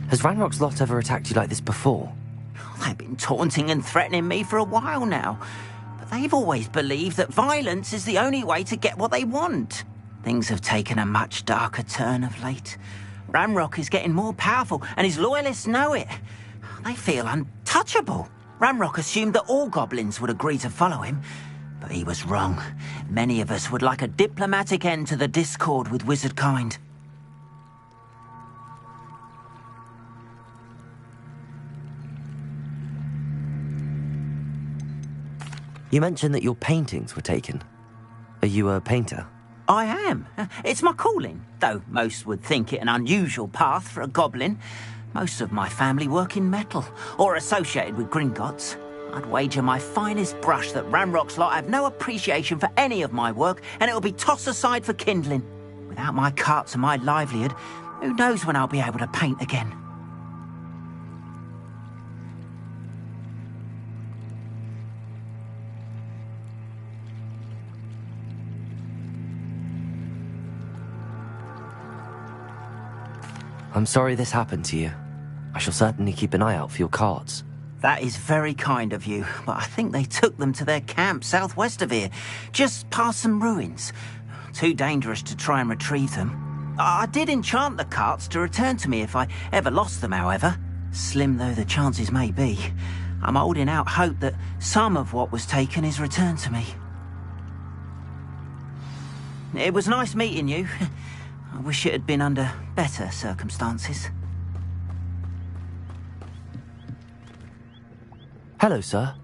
Has Ranrock's lot ever attacked you like this before? They've been taunting and threatening me for a while now, but they've always believed that violence is the only way to get what they want. Things have taken a much darker turn of late. Ranrock is getting more powerful, and his loyalists know it. They feel untouchable. Ranrock assumed that all goblins would agree to follow him, but he was wrong. Many of us would like a diplomatic end to the discord with wizard kind. You mentioned that your paintings were taken. Are you a painter? I am. It's my calling, though most would think it an unusual path for a goblin. Most of my family work in metal, or associated with Gringotts. I'd wager my finest brush that Ranrock's lot have no appreciation for any of my work, and it'll be tossed aside for kindling. Without my carts and my livelihood, who knows when I'll be able to paint again? I'm sorry this happened to you. I shall certainly keep an eye out for your carts. That is very kind of you, but I think they took them to their camp southwest of here, just past some ruins. Too dangerous to try and retrieve them. I did enchant the carts to return to me if I ever lost them, however. Slim though the chances may be, I'm holding out hope that some of what was taken is returned to me. It was nice meeting you. I wish it had been under better circumstances. Hello, sir.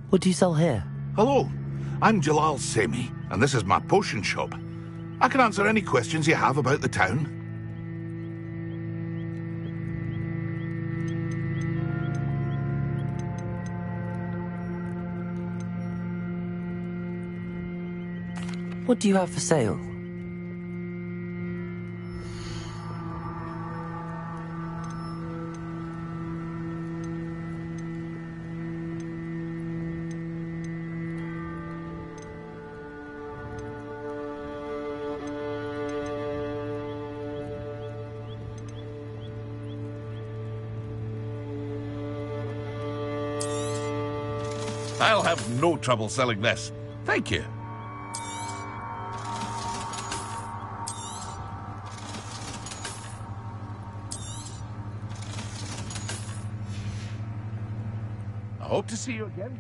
What do you sell here? Hello, I'm Jalal Semi, and this is my potion shop. I can answer any questions you have about the town. What do you have for sale? I'll have no trouble selling this. Thank you. I hope to see you again.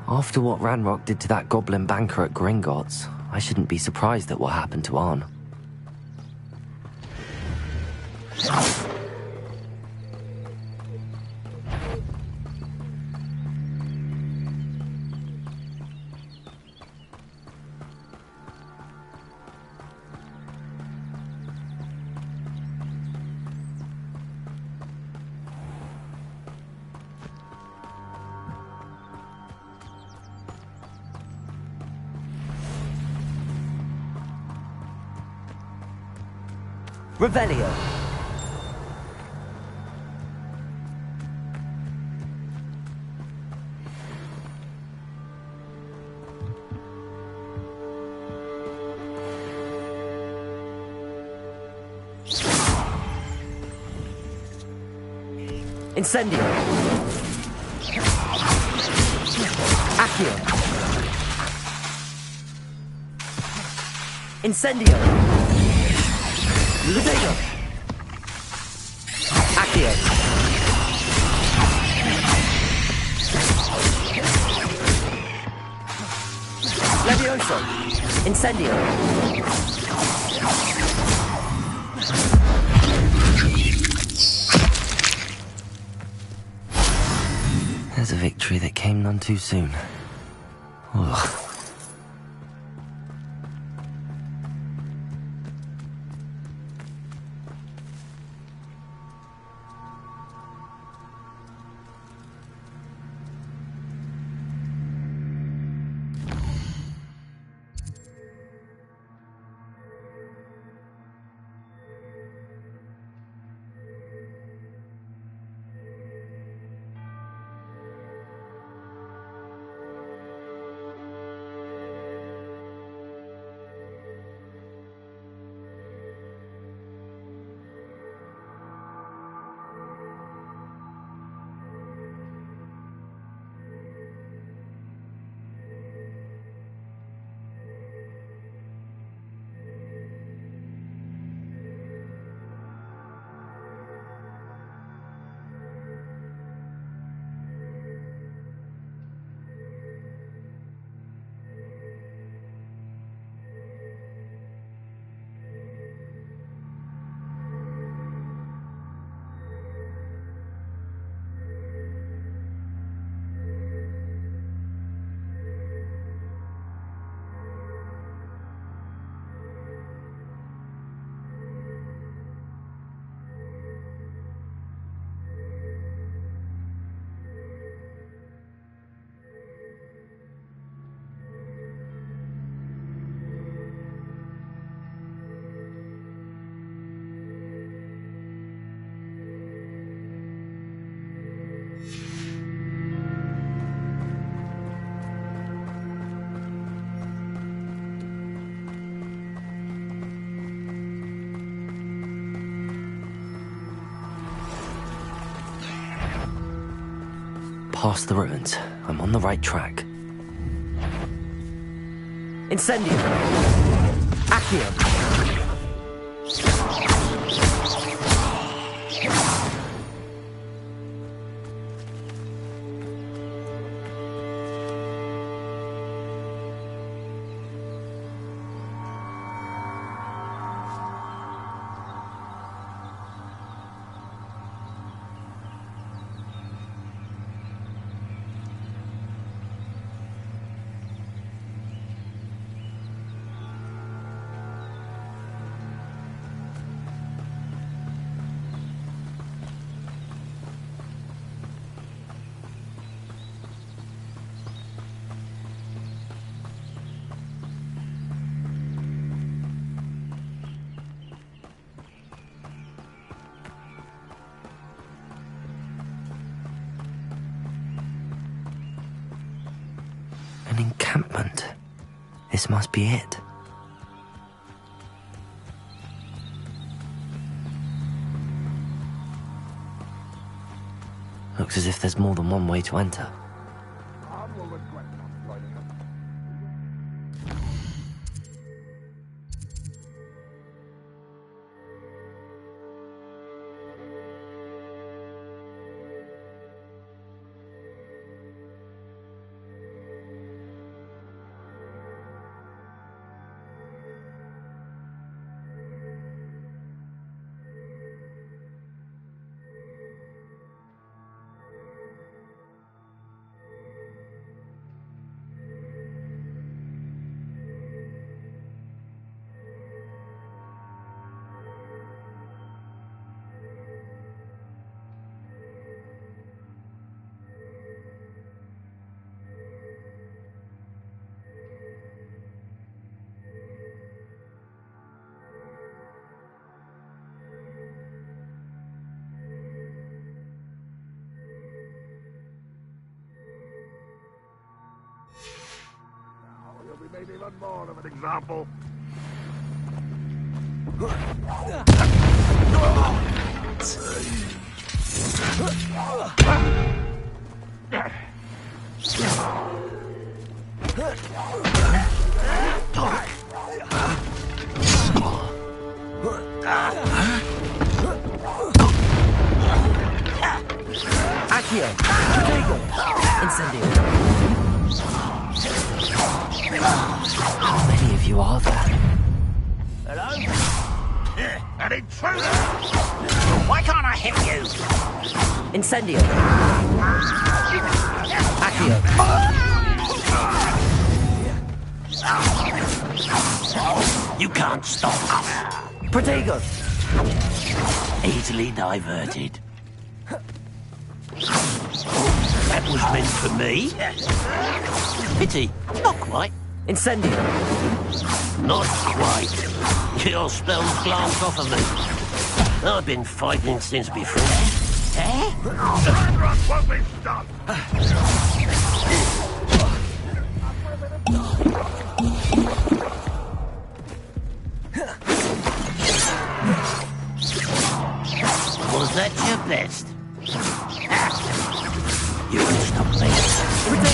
After what Ranrock did to that goblin banker at Gringotts, I shouldn't be surprised at what happened to Arn. Revelio. Incendio. Accio. Incendio. Lutego. Accio. Levioso. Incendio. There's a victory that came none too soon. Ugh. past the ruins. I'm on the right track. Incendio! Accio! Encampment. This must be it. Looks as if there's more than one way to enter. Made even more of an example. Accio! Incendio! How many of you are there? Hello? An intruder! Why can't I hit you? Incendio! Accio! You can't stop. Protego! Easily diverted. That was meant for me. Pity, not quite. Incendio! Not quite. Your spells glanced off of me. I've been fighting since before. Eh? Won't be stopped. Was that your best? You can stop me.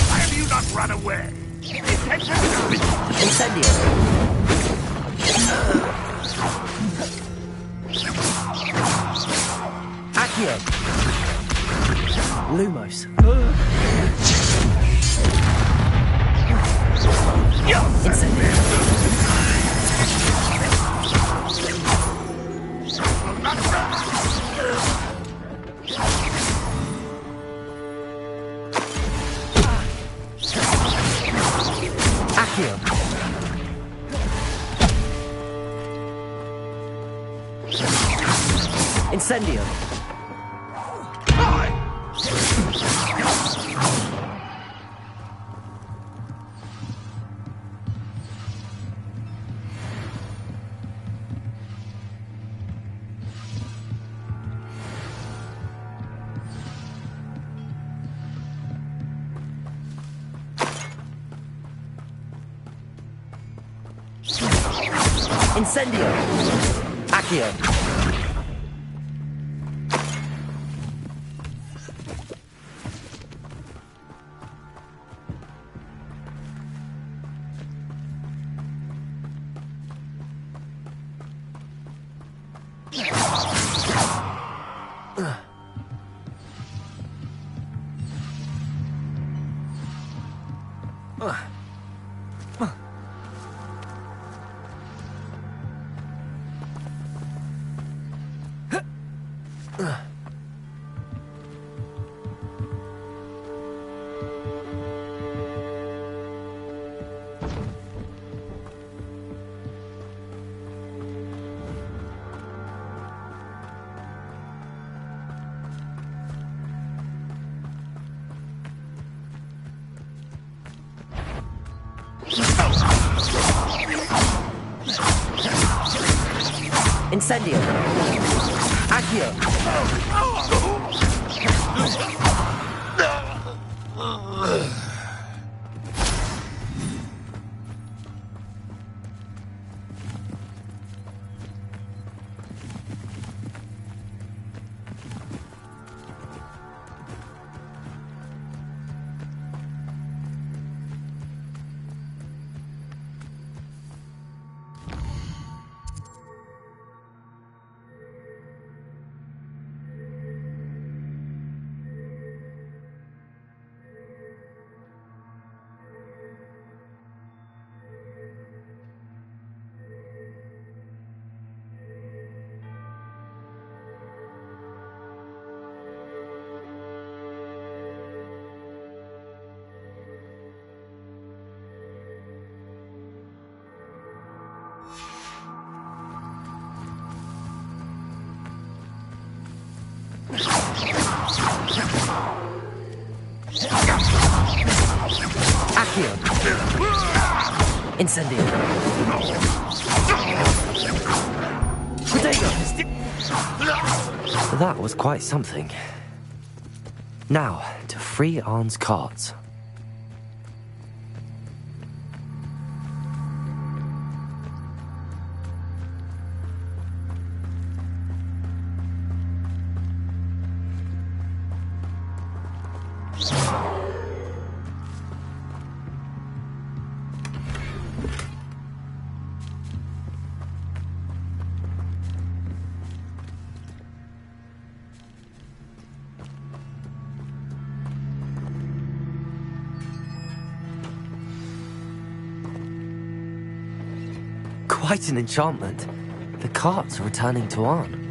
Why have you not run away? Incendio! Accio! Lumos! Incendio! Accio! Incendio! Incendio! Accio! Incendio. Accio. Accio. Incendio. Protego. That was quite something. Now, to free Arn's cards. Quite an enchantment. The carts are returning to Arn.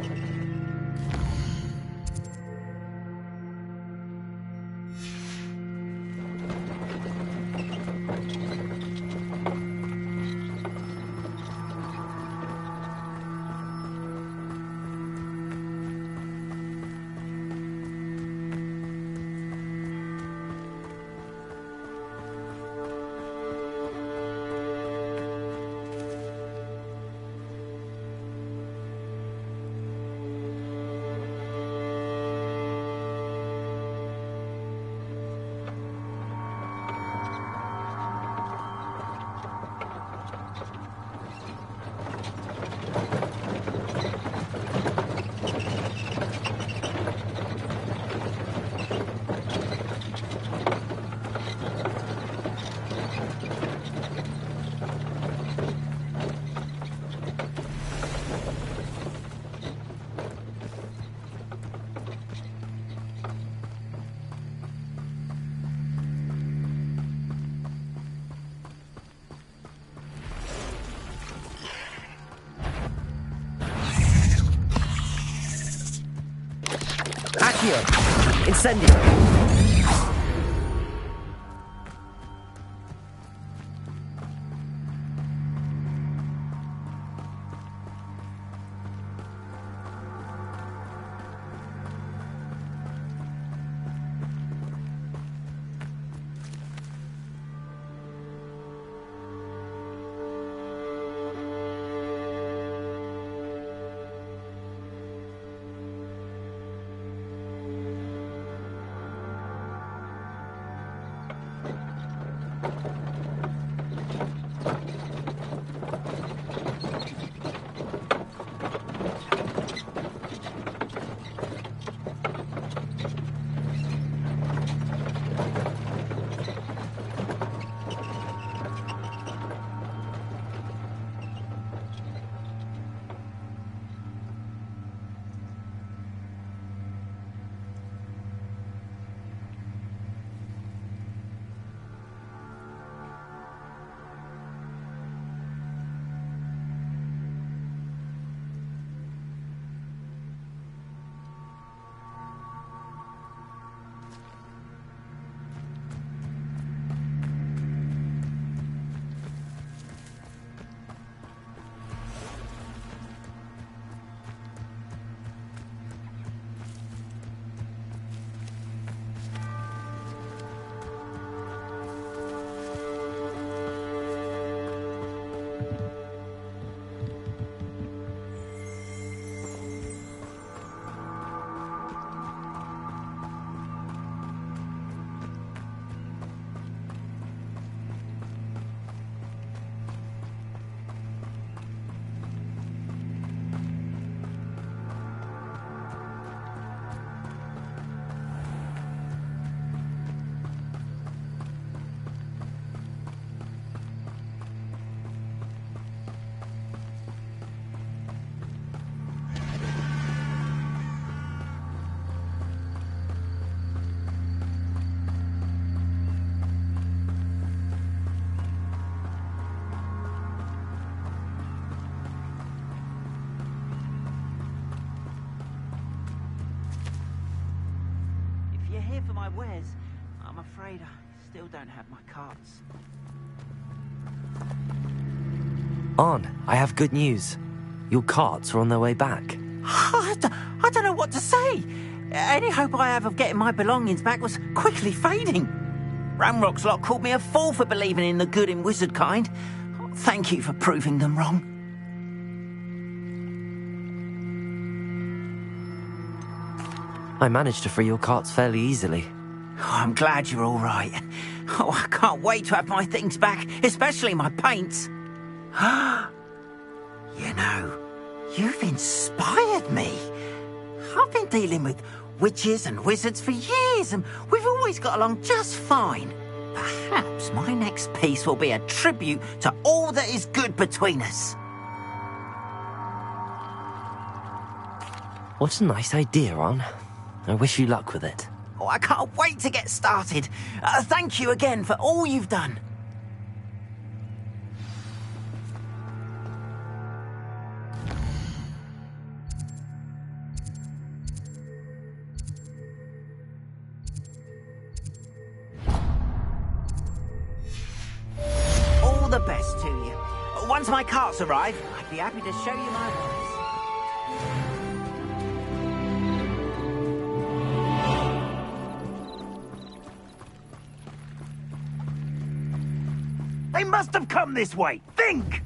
Accio. Incendio. wares. I'm afraid I still don't have my carts. Arn, I have good news. Your carts are on their way back. I don't know what to say. Any hope I have of getting my belongings back was quickly fading. Ramrock's lot called me a fool for believing in the good in wizard kind. Thank you for proving them wrong. I managed to free your carts fairly easily. Oh, I'm glad you're all right. Oh, I can't wait to have my things back, especially my paints. You know, you've inspired me. I've been dealing with witches and wizards for years, and we've always got along just fine. Perhaps my next piece will be a tribute to all that is good between us. What a nice idea, Arn. I wish you luck with it. Oh, I can't wait to get started. Thank you again for all you've done. All the best to you. Once my carts arrive, I'd be happy to show you my wares. They must have come this way. Think!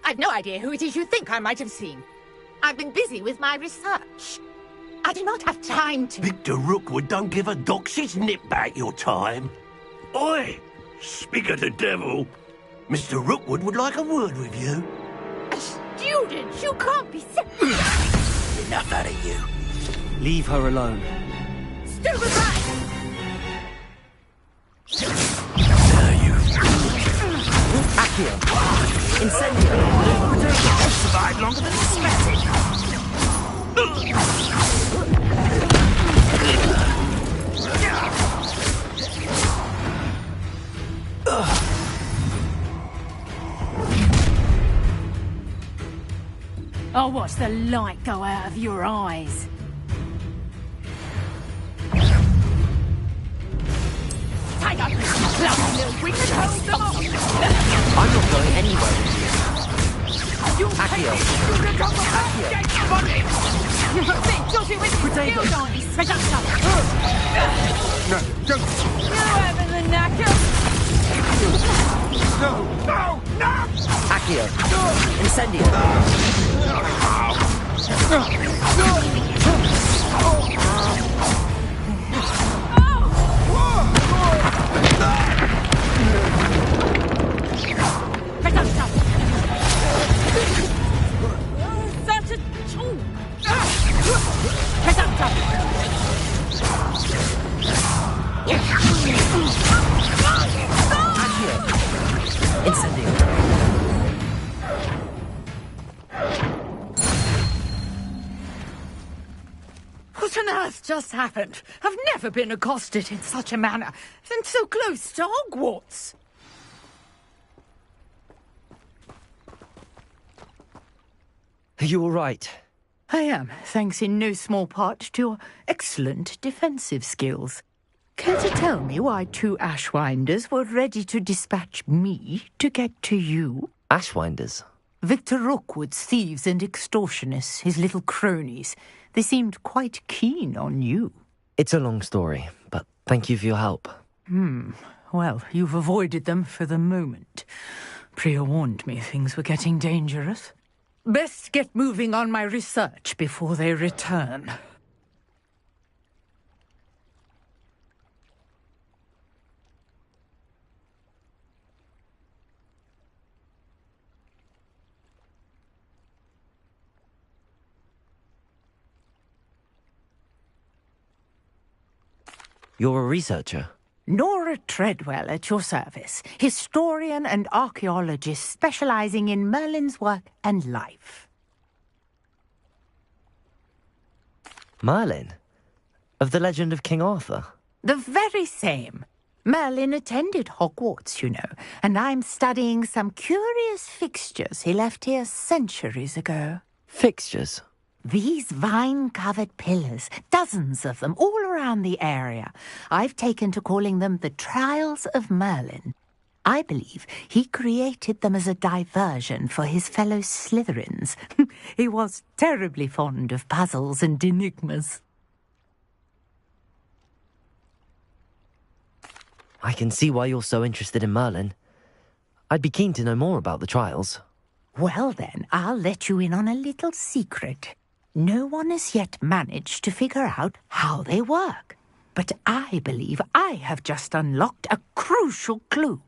I've no idea who it is you think I might have seen. I've been busy with my research. I do not have time to... Victor Rookwood don't give a doxy's nip back your time. Oi! Speak of the devil. Mr. Rookwood would like a word with you. A student? You can't be serious. Enough out of you. Leave her alone. Stupefy! Accio! Incendio! I've survived longer than expected. I'll watch the light go out of your eyes. Take up this bloody little wing and hold them off. I'm not going anywhere with you. Accio! Potato! No, don't! You having the knacker? No! No! No! Accio! Incendio! Such a tool! Incendio! What on earth just happened? I've never been accosted in such a manner, and so close to Hogwarts. Are you all right? I am, thanks in no small part to your excellent defensive skills. Care to tell me why two Ashwinders were ready to dispatch me to get to you? Ashwinders? Victor Rookwood's thieves and extortionists, his little cronies. They seemed quite keen on you. It's a long story, but thank you for your help. Well, you've avoided them for the moment. Priya warned me things were getting dangerous. Best get moving on my research before they return. You're a researcher? Nora Treadwell at your service, historian and archaeologist specializing in Merlin's work and life. Merlin? Of the legend of King Arthur? The very same. Merlin attended Hogwarts, you know, and I'm studying some curious fixtures he left here centuries ago. Fixtures? These vine-covered pillars, dozens of them, all around the area. I've taken to calling them the Trials of Merlin. I believe he created them as a diversion for his fellow Slytherins. He was terribly fond of puzzles and enigmas. I can see why you're so interested in Merlin. I'd be keen to know more about the trials. Well then, I'll let you in on a little secret. No one has yet managed to figure out how they work. But I believe I have just unlocked a crucial clue.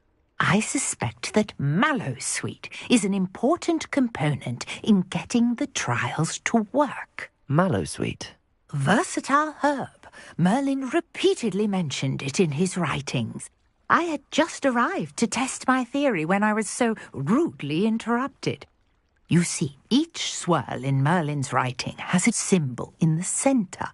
I suspect that mallowsweet is an important component in getting the trials to work. Mallowsweet? Versatile herb. Merlin repeatedly mentioned it in his writings. I had just arrived to test my theory when I was so rudely interrupted. You see, each swirl in Merlin's writing has a symbol in the centre.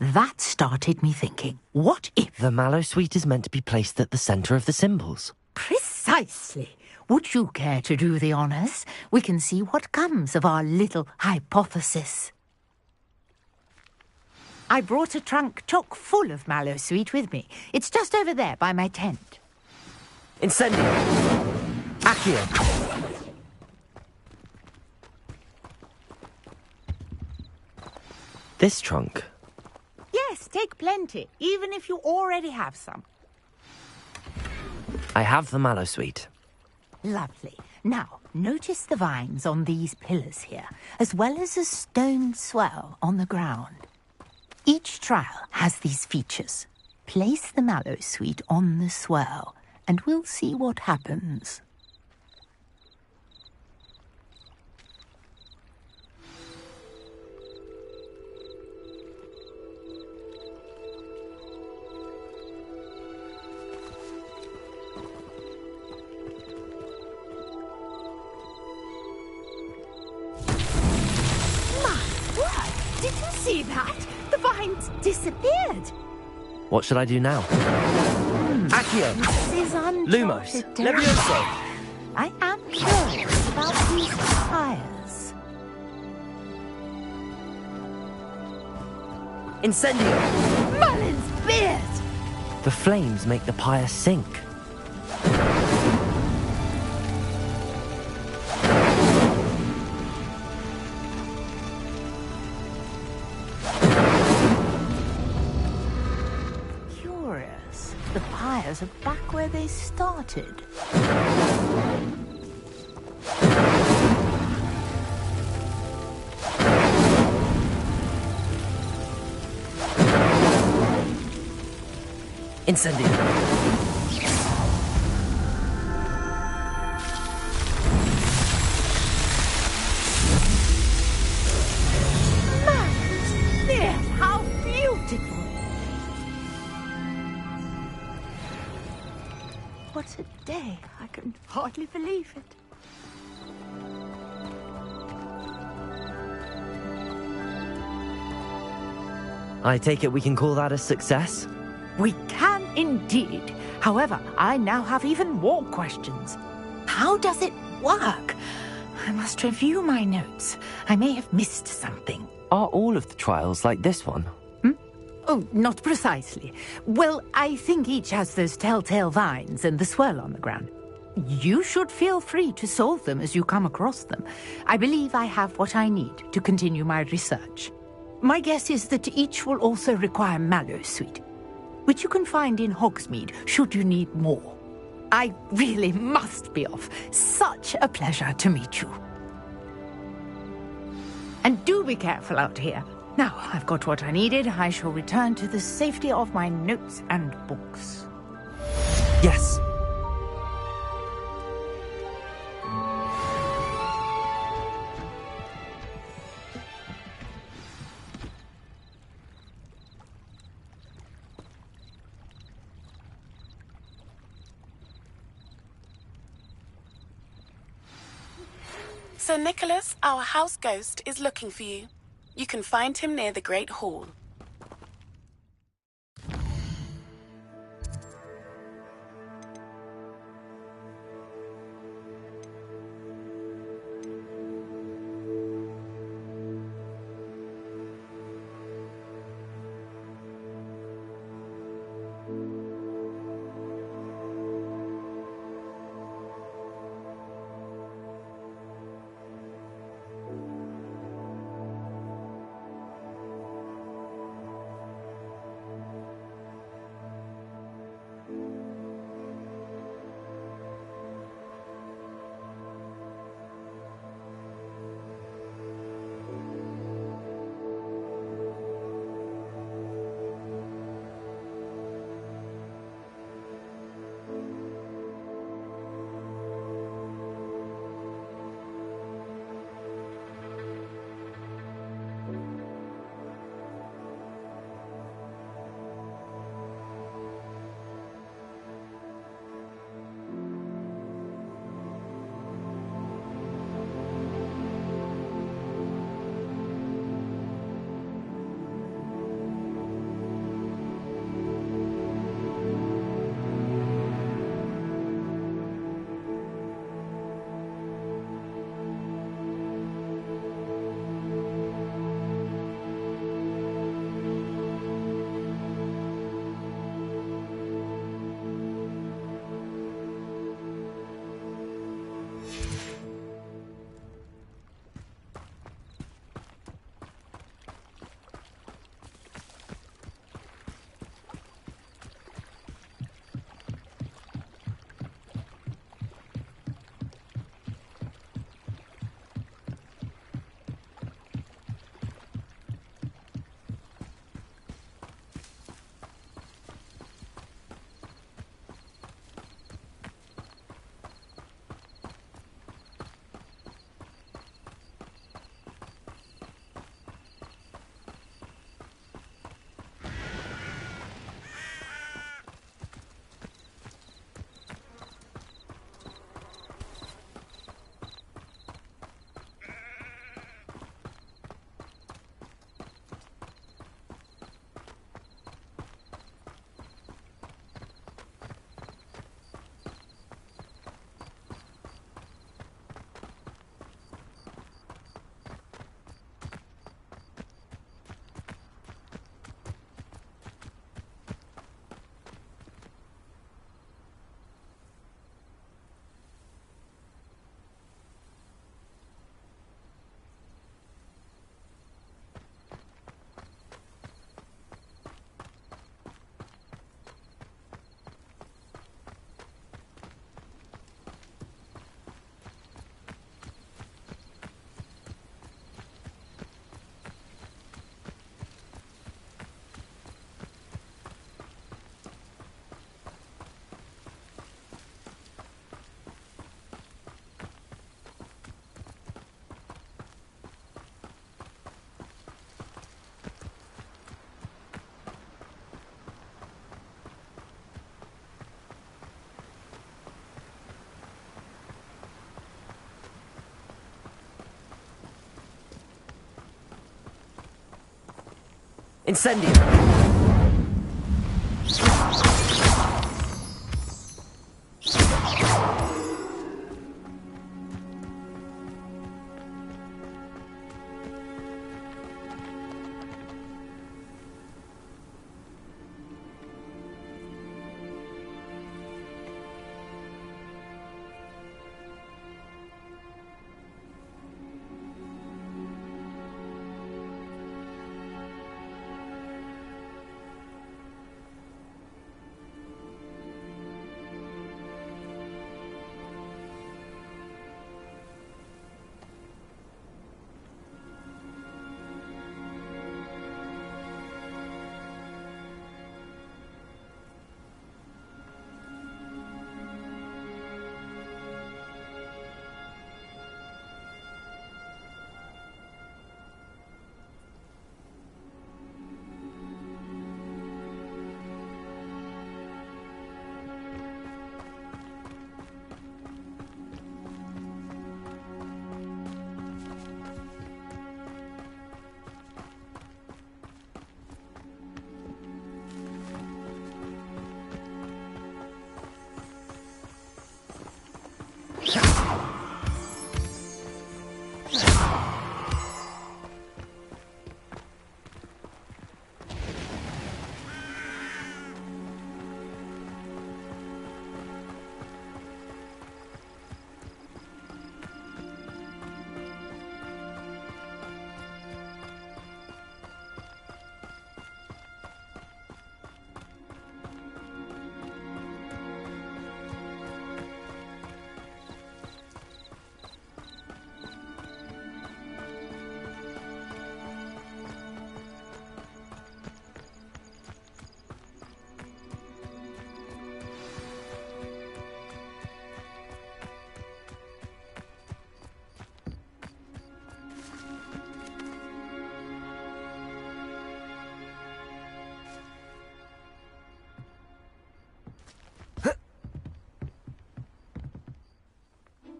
That started me thinking, what if... The mallowsweet is meant to be placed at the centre of the symbols. Precisely. Would you care to do the honours? We can see what comes of our little hypothesis. I brought a trunk chock full of mallowsweet with me. It's just over there by my tent. Incendio! Accio! This trunk? Yes, take plenty, even if you already have some. I have the mallowsweet. Lovely. Now, notice the vines on these pillars here, as well as a stone swell on the ground. Each trial has these features. Place the mallowsweet on the swell, and we'll see what happens. Did you see that? The vines disappeared. What should I do now? Accio! This is Lumos! uncharted Levioso! I am curious about these fires. Incendio! Merlin's beard! The flames make the pyre sink. Curious. The pyres are back where they started. Incendio! Merlin's how beautiful! What a day. I can hardly believe it. I take it we can call that a success? We can indeed. However, I now have even more questions. How does it work? I must review my notes. I may have missed something. Are all of the trials like this one? Oh, not precisely. Well, I think each has those telltale vines and the swirl on the ground. You should feel free to solve them as you come across them. I believe I have what I need to continue my research. My guess is that each will also require mallowsweet, which you can find in Hogsmeade should you need more. I really must be off. Such a pleasure to meet you. And do be careful out here. Now, I've got what I needed. I shall return to the safety of my notes and books. Yes. Sir Nicholas, our house ghost, is looking for you. You can find him near the Great Hall. Incendio!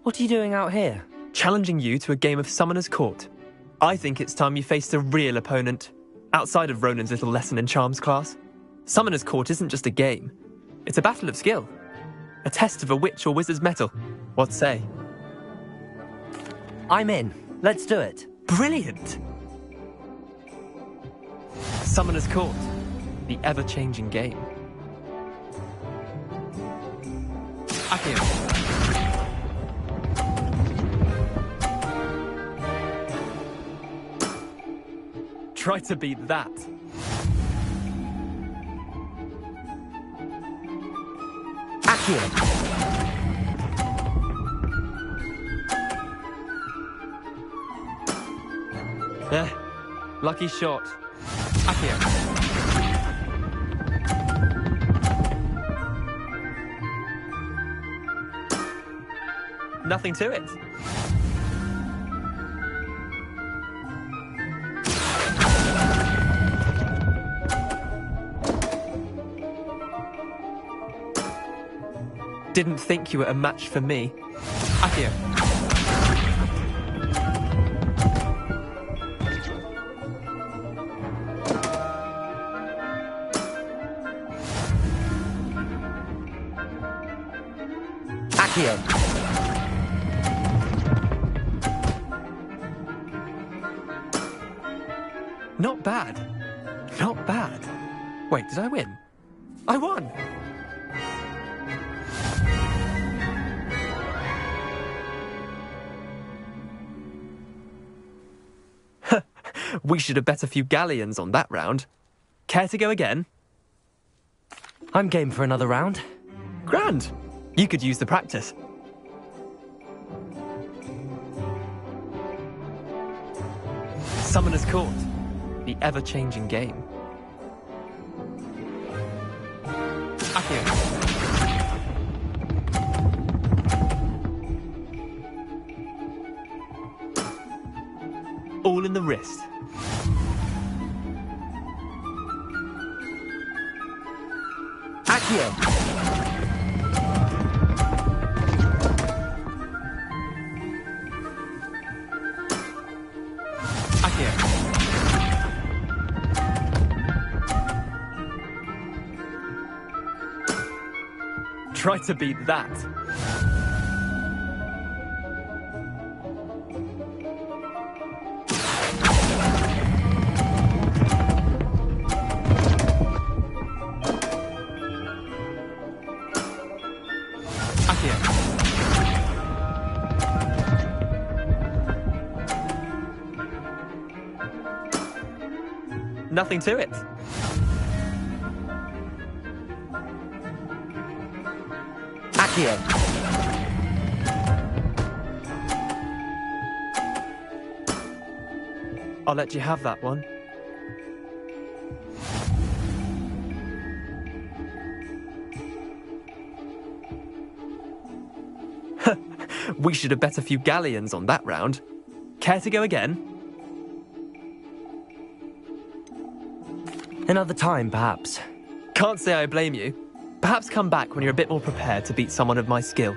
What are you doing out here? Challenging you to a game of Summoner's Court. I think it's time you faced a real opponent, outside of Ronan's little lesson in charms class. Summoner's Court isn't just a game. It's a battle of skill. A test of a witch or wizard's mettle. What say? I'm in. Let's do it. Brilliant! Summoner's Court. The ever-changing game. Akio. Try to beat that. Akio. Lucky shot. Akio. Nothing to it. Didn't think you were a match for me. Akio. Akio. Not bad. Not bad. Wait, did I win? I won! We should have bet a few galleons on that round. Care to go again? I'm game for another round. Grand. You could use the practice. Summoner's Court. The ever-changing game. Akio. All in the wrist. Akio. Akio. Try to beat that. Nothing to it. Accio. I'll let you have that one. We should have bet a few galleons on that round. Care to go again? Another time, perhaps. Can't say I blame you. Perhaps come back when you're a bit more prepared to beat someone of my skill.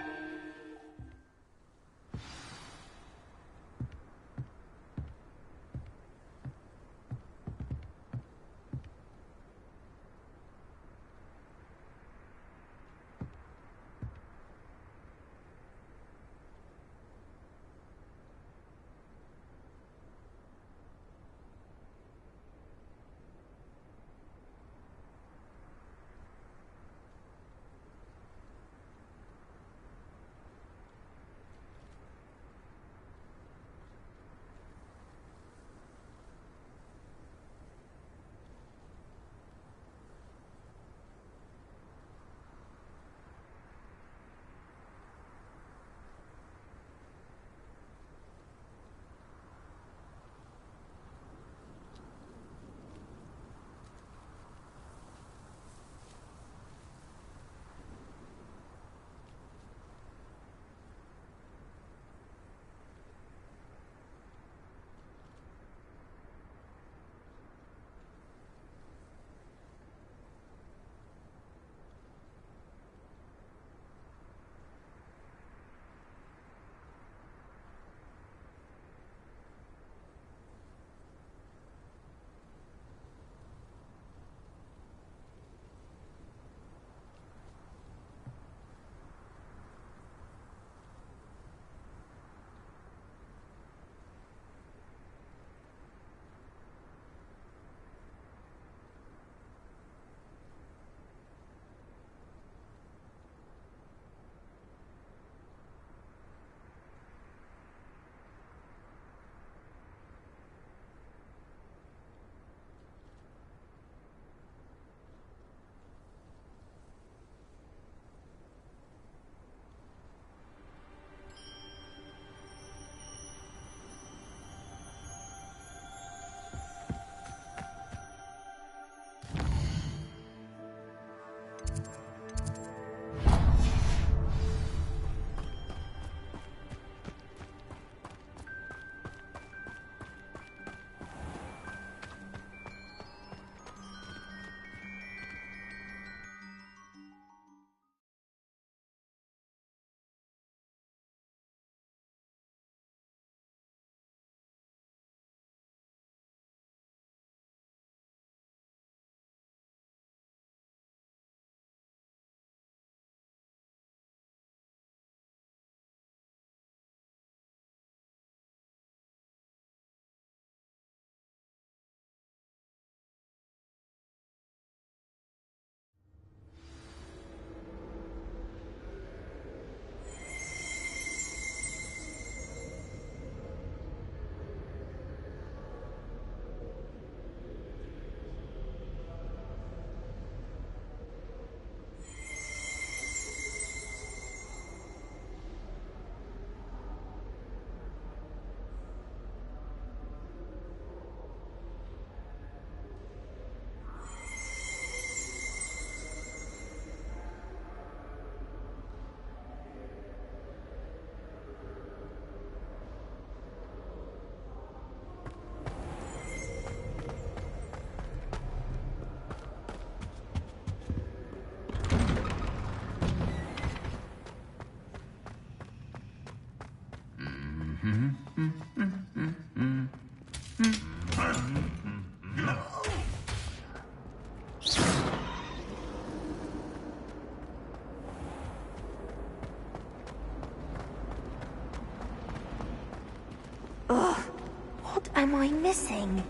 am I missing?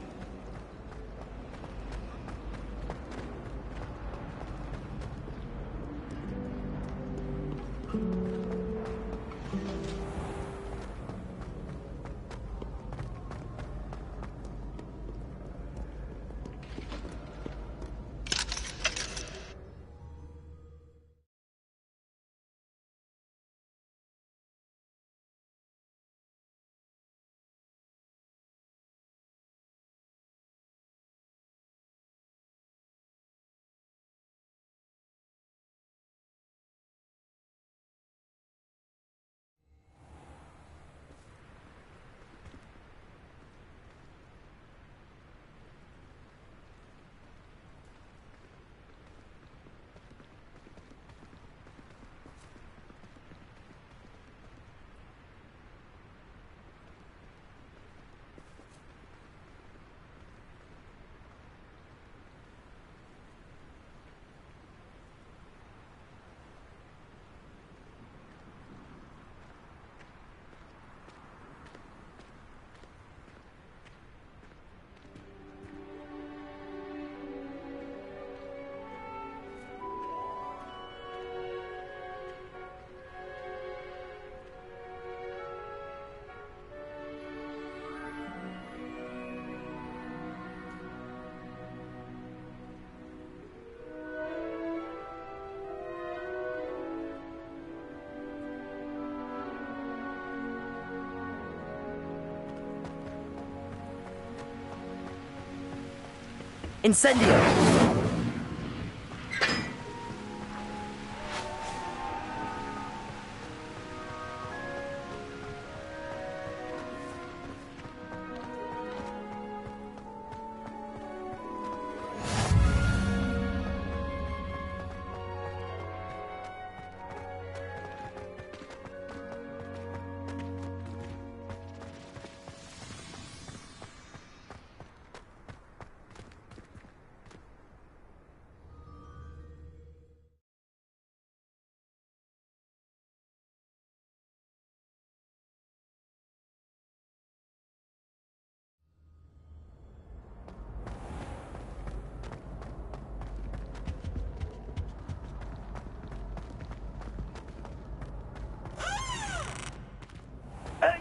Incendio!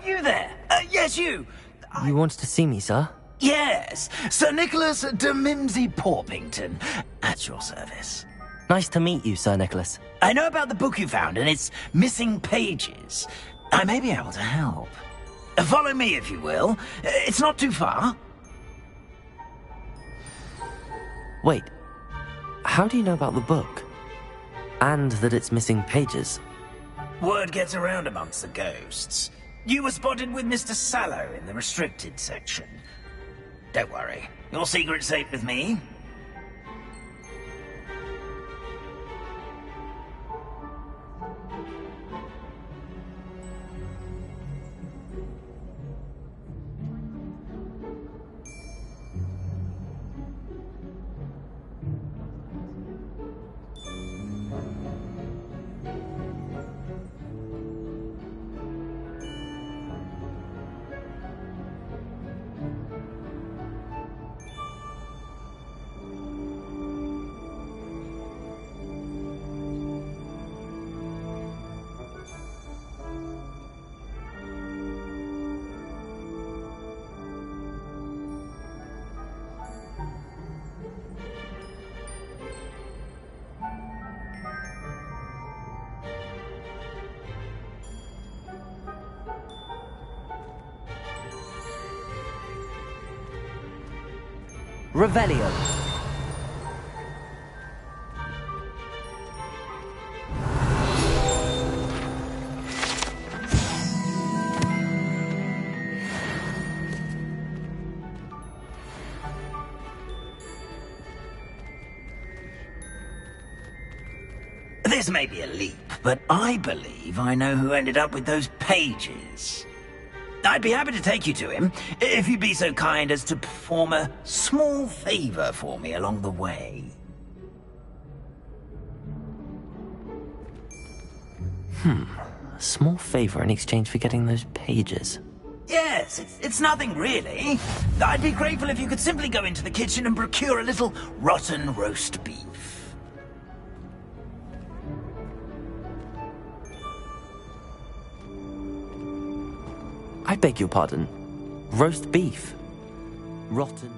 You there? Yes, you. You wanted to see me, sir? Yes, Sir Nicholas de Mimsy Porpington, at your service. Nice to meet you, Sir Nicholas. I know about the book you found and its missing pages. I may be able to help. Follow me, if you will. It's not too far. Wait, how do you know about the book? And that it's missing pages? Word gets around amongst the ghosts. You were spotted with Mr. Sallow in the restricted section. Don't worry, your secret's safe with me. Revelio. This may be a leap, but I believe I know who ended up with those pages. I'd be happy to take you to him, if you'd be so kind as to perform a small favor for me along the way. A small favor in exchange for getting those pages. Yes, it's nothing really. I'd be grateful if you could simply go into the kitchen and procure a little rotten roast beef. I beg your pardon. Roast beef. Rotten.